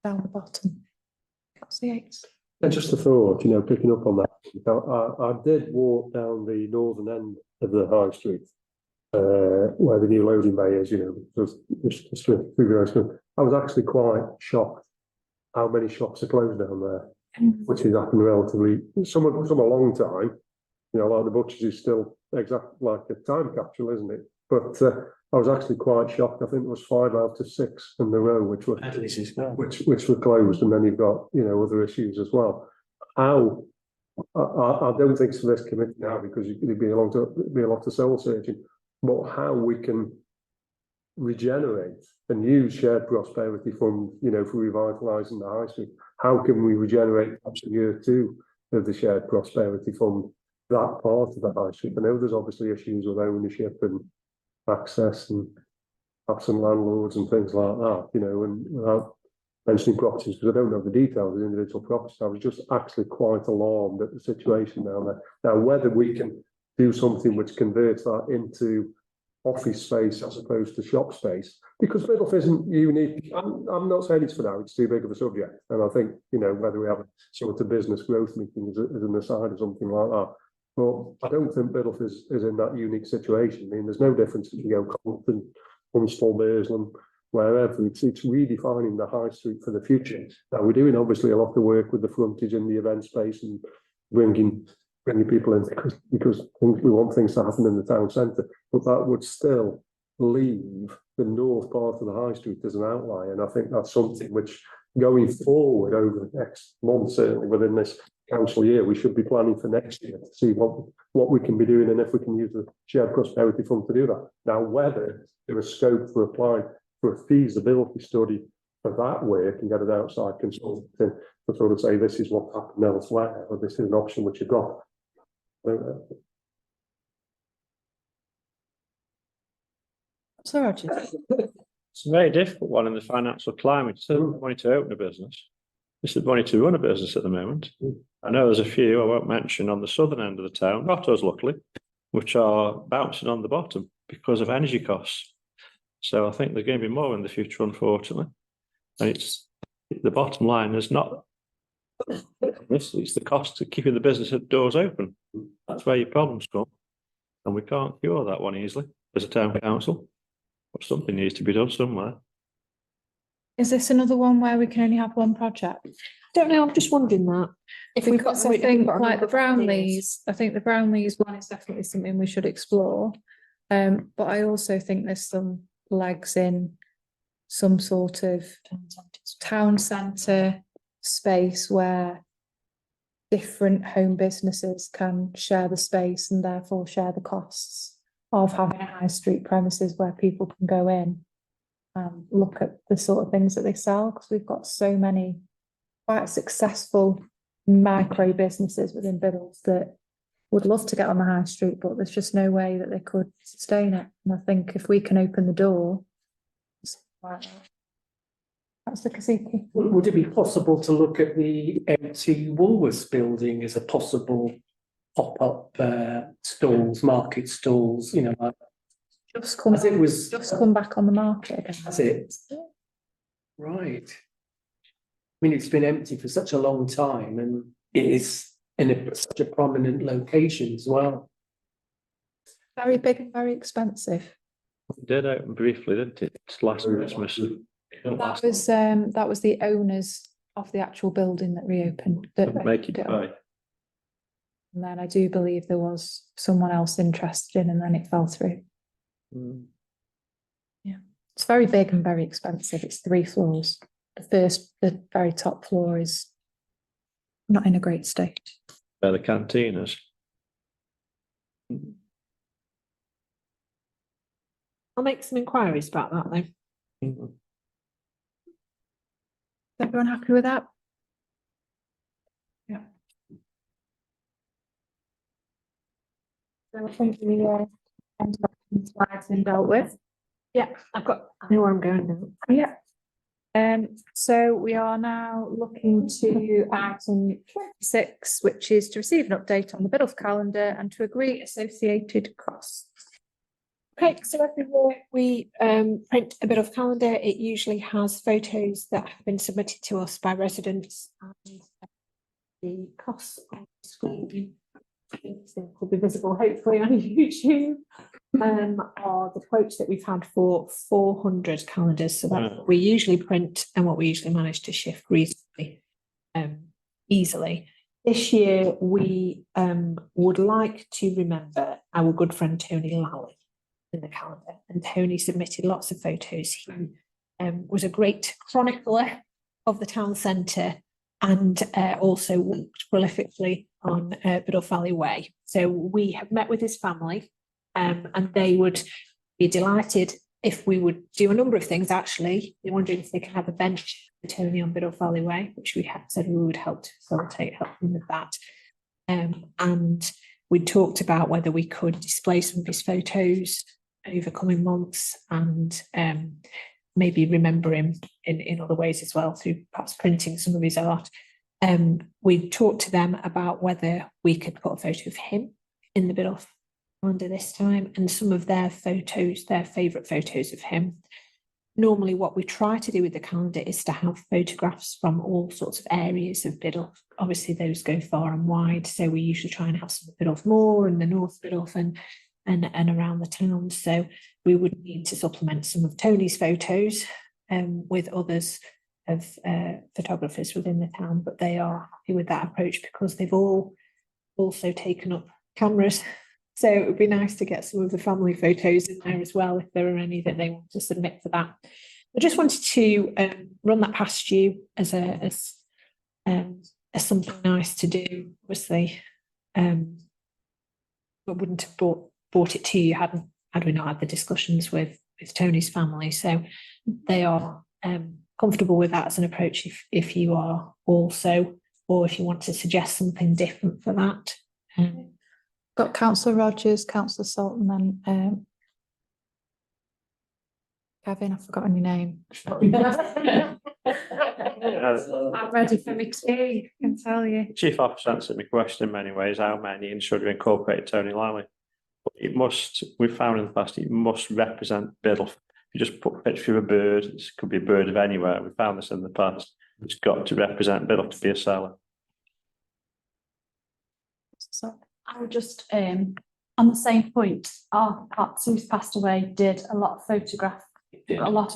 Speaker 13: down the bottom. That's the eighth.
Speaker 9: And just a thought, you know, picking up on that, I did walk down the northern end of the high street, where the new loading bay is, you know, just through the I was actually quite shocked how many shops are closed down there, which is happened relatively, some a long time, you know, like the butchers is still exactly like a time capsule, isn't it? But I was actually quite shocked. I think it was 5 out of 6 in the row, which were closed, and then you've got, you know, other issues as well. How I don't think it's for this committee now because it'd be a lot of soul searching, but how we can regenerate and use shared prosperity fund, you know, for revitalising the high street. How can we regenerate perhaps in year 2 of the shared prosperity fund that part of the high street? I know there's obviously issues with ownership and access and absent landlords and things like that, you know, and without mentioning properties, because I don't know the details of the individual properties, I was just actually quite alarmed at the situation down there. Now, whether we can do something which converts that into office space as opposed to shop space, because Biddulph isn't unique. I'm not saying it's for now, it's too big of a subject. And I think, you know, whether we have a sort of business growth meeting as an aside or something like that, But I don't think Biddulph is in that unique situation. I mean, there's no difference if you go Compton, Hunstall, Burslem, wherever. It's redefining the high street for the future. Now, we're doing obviously a lot of work with the frontage and the event space and bringing people in because we want things to happen in the town centre. But that would still leave the north part of the high street as an outlier. And I think that's something which, going forward over the next month, certainly within this council year, we should be planning for next year to see what we can be doing and if we can use the shared prosperity fund to do that. Now, whether there is scope for applying for a feasibility study for that work and get an outside consultant in to sort of say this is what happened elsewhere, or this is an option which you've got.
Speaker 7: So, Roger.
Speaker 4: It's a very difficult one in the financial climate. It's not money to open a business. It's the money to run a business at the moment. I know there's a few I won't mention on the southern end of the town, not us luckily, which are bouncing on the bottom because of energy costs. So I think there's going to be more in the future, unfortunately. And it's the bottom line is not this, it's the cost of keeping the business doors open. That's where your problems come. And we can't cure that one easily as a town council. But something needs to be done somewhere.
Speaker 13: Is this another one where we can only have one project?
Speaker 8: Don't know, I'm just wondering that. If we've got,
Speaker 13: Because I think like the Brownlees, I think the Brownlees one is definitely something we should explore. But I also think there's some legs in some sort of town centre space where different home businesses can share the space and therefore share the costs of having a high street premises where people can go in and look at the sort of things that they sell, because we've got so many quite successful micro businesses within Biddulph that would love to get on the high street, but there's just no way that they could sustain it. And I think if we can open the door, that's the Kasiki.
Speaker 6: Would it be possible to look at the empty Woolworths building as a possible pop-up stalls, market stalls, you know, like
Speaker 13: Just come back on the market again.
Speaker 6: That's it. Right. I mean, it's been empty for such a long time and it is in such a prominent location as well.
Speaker 13: Very big and very expensive.
Speaker 4: It did open briefly, didn't it? It's last Christmas.
Speaker 13: That was the owners of the actual building that reopened. That
Speaker 4: Make it pay.
Speaker 13: And then I do believe there was someone else interested in, and then it fell through. Yeah, it's very big and very expensive. It's 3 floors. The very top floor is not in a great state.
Speaker 4: Where the cantinas.
Speaker 8: I'll make some inquiries about that though.
Speaker 13: Is everyone happy with that? Yeah. So I think the slides been dealt with.
Speaker 8: Yeah, I know where I'm going now.
Speaker 13: Yeah. So we are now looking to item 26, which is to receive an update on the Biddulph calendar and to agree associated costs.
Speaker 8: Okay, so every year we print a Biddulph calendar. It usually has photos that have been submitted to us by residents, and the costs on the screen will be visible hopefully on YouTube. Are the quotes that we've had for 400 calendars. So that's what we usually print and what we usually manage to shift reasonably easily. This year we would like to remember our good friend Tony Lally in the calendar, and Tony submitted lots of photos. He was a great chronicler of the town centre and also worked prolifically on Biddulph Valley Way. So we have met with his family. And they would be delighted if we would do a number of things. Actually, they're wondering if they can have a bench for Tony on Biddulph Valley Way, which we had said we would help to facilitate, help them with that. And we talked about whether we could display some of his photos over coming months and maybe remember him in other ways as well, through perhaps printing some of his art. We talked to them about whether we could put a photo of him in the Biddulph calendar this time, and some of their photos, their favourite photos of him. normally what we try to do with the calendar is to have photographs from all sorts of areas of Biddulph. Obviously, those go far and wide, so we usually try and have some of Biddulph Moor and the North Biddulph and around the town. So we would need to supplement some of Tony's photos with others of photographers within the town, but they are happy with that approach because they've all also taken up cameras. So it would be nice to get some of the family photos in there as well, if there are any that they want to submit for that. I just wanted to run that past you as something nice to do. Obviously, I wouldn't have brought it to you had we not had the discussions with Tony's family. So they are comfortable with that as an approach if you are also, or if you want to suggest something different for that.
Speaker 13: Got Councillor Rogers, Councillor Salton, and Kevin, I've forgotten your name. I'm ready for my tea, I can tell you.
Speaker 4: Chief Officer answered my question in many ways, how many, and should we incorporate Tony Lally? But it must, we've found in the past, it must represent Biddulph. If you just put a picture of a bird, it could be a bird of anywhere, we found this in the past, it's got to represent Biddulph to be a seller.
Speaker 12: So I would just, on the same point, our Pat, who's passed away, did a lot of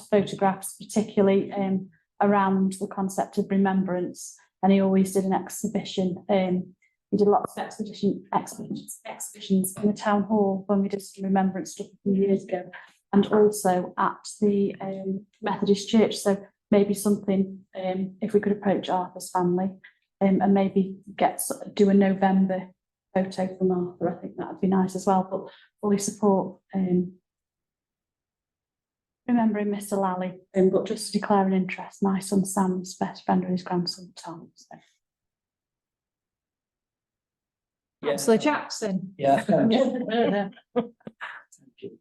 Speaker 12: photographs, particularly around the concept of remembrance, and he always did an exhibition. He did lots of exhibitions in the town hall when we did some remembrance stuff a few years ago, and also at the Methodist Church. So maybe something, if we could approach Arthur's family and maybe do a November photo from Arthur, I think that would be nice as well. But fully support remembering Mr. Lally, but just to declare an interest. My son Sam's best friend and his grandson Tom. So.
Speaker 8: Councillor Jackson.
Speaker 3: Yeah. Thank you.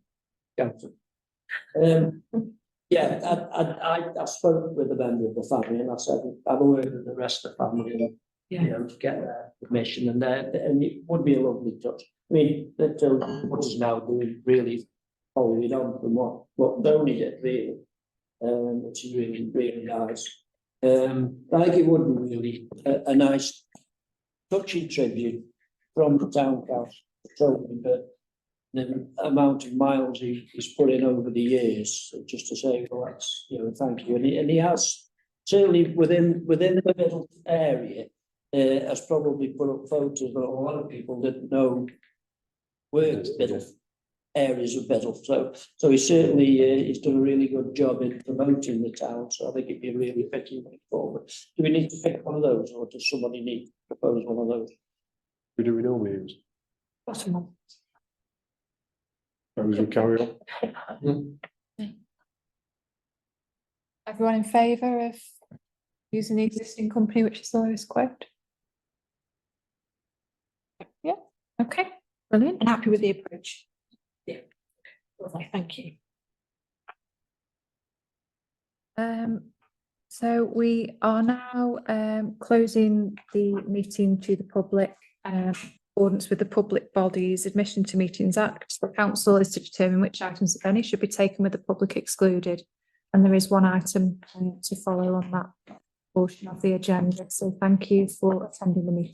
Speaker 3: Yeah, I spoke with a member of the family and I said, I've worked with the rest of the family, you know, to get their permission, and it would be a lovely touch. I mean, what is now doing really following on from what Tony did, really, which is really, really nice. I think it would be really a nice touching tribute from the town council, Tony, but the amount of miles he's put in over the years, just to say, well, that's, you know, thank you. And he has certainly within the middle area, has probably put up photos that a lot of people didn't know were middle areas of Biddulph. So he certainly he's done a really good job in promoting the town. So I think it'd be a really fitting way forward. Do we need to pick one of those, or does somebody need to propose one of those?
Speaker 9: Who do we normally use?
Speaker 8: Bottom one.
Speaker 9: Those who carry on.
Speaker 13: Everyone in favour of using the existing company, which is the lowest quote? Yeah, okay, brilliant.
Speaker 8: And happy with the approach. Yeah. Lovely, thank you.
Speaker 13: So we are now closing the meeting to the public. Accordance with the Public Bodies Admission to Meetings Act, the council is to determine which items, if any, should be taken with the public excluded. And there is one item to follow on that portion of the agenda. So thank you for attending the meeting.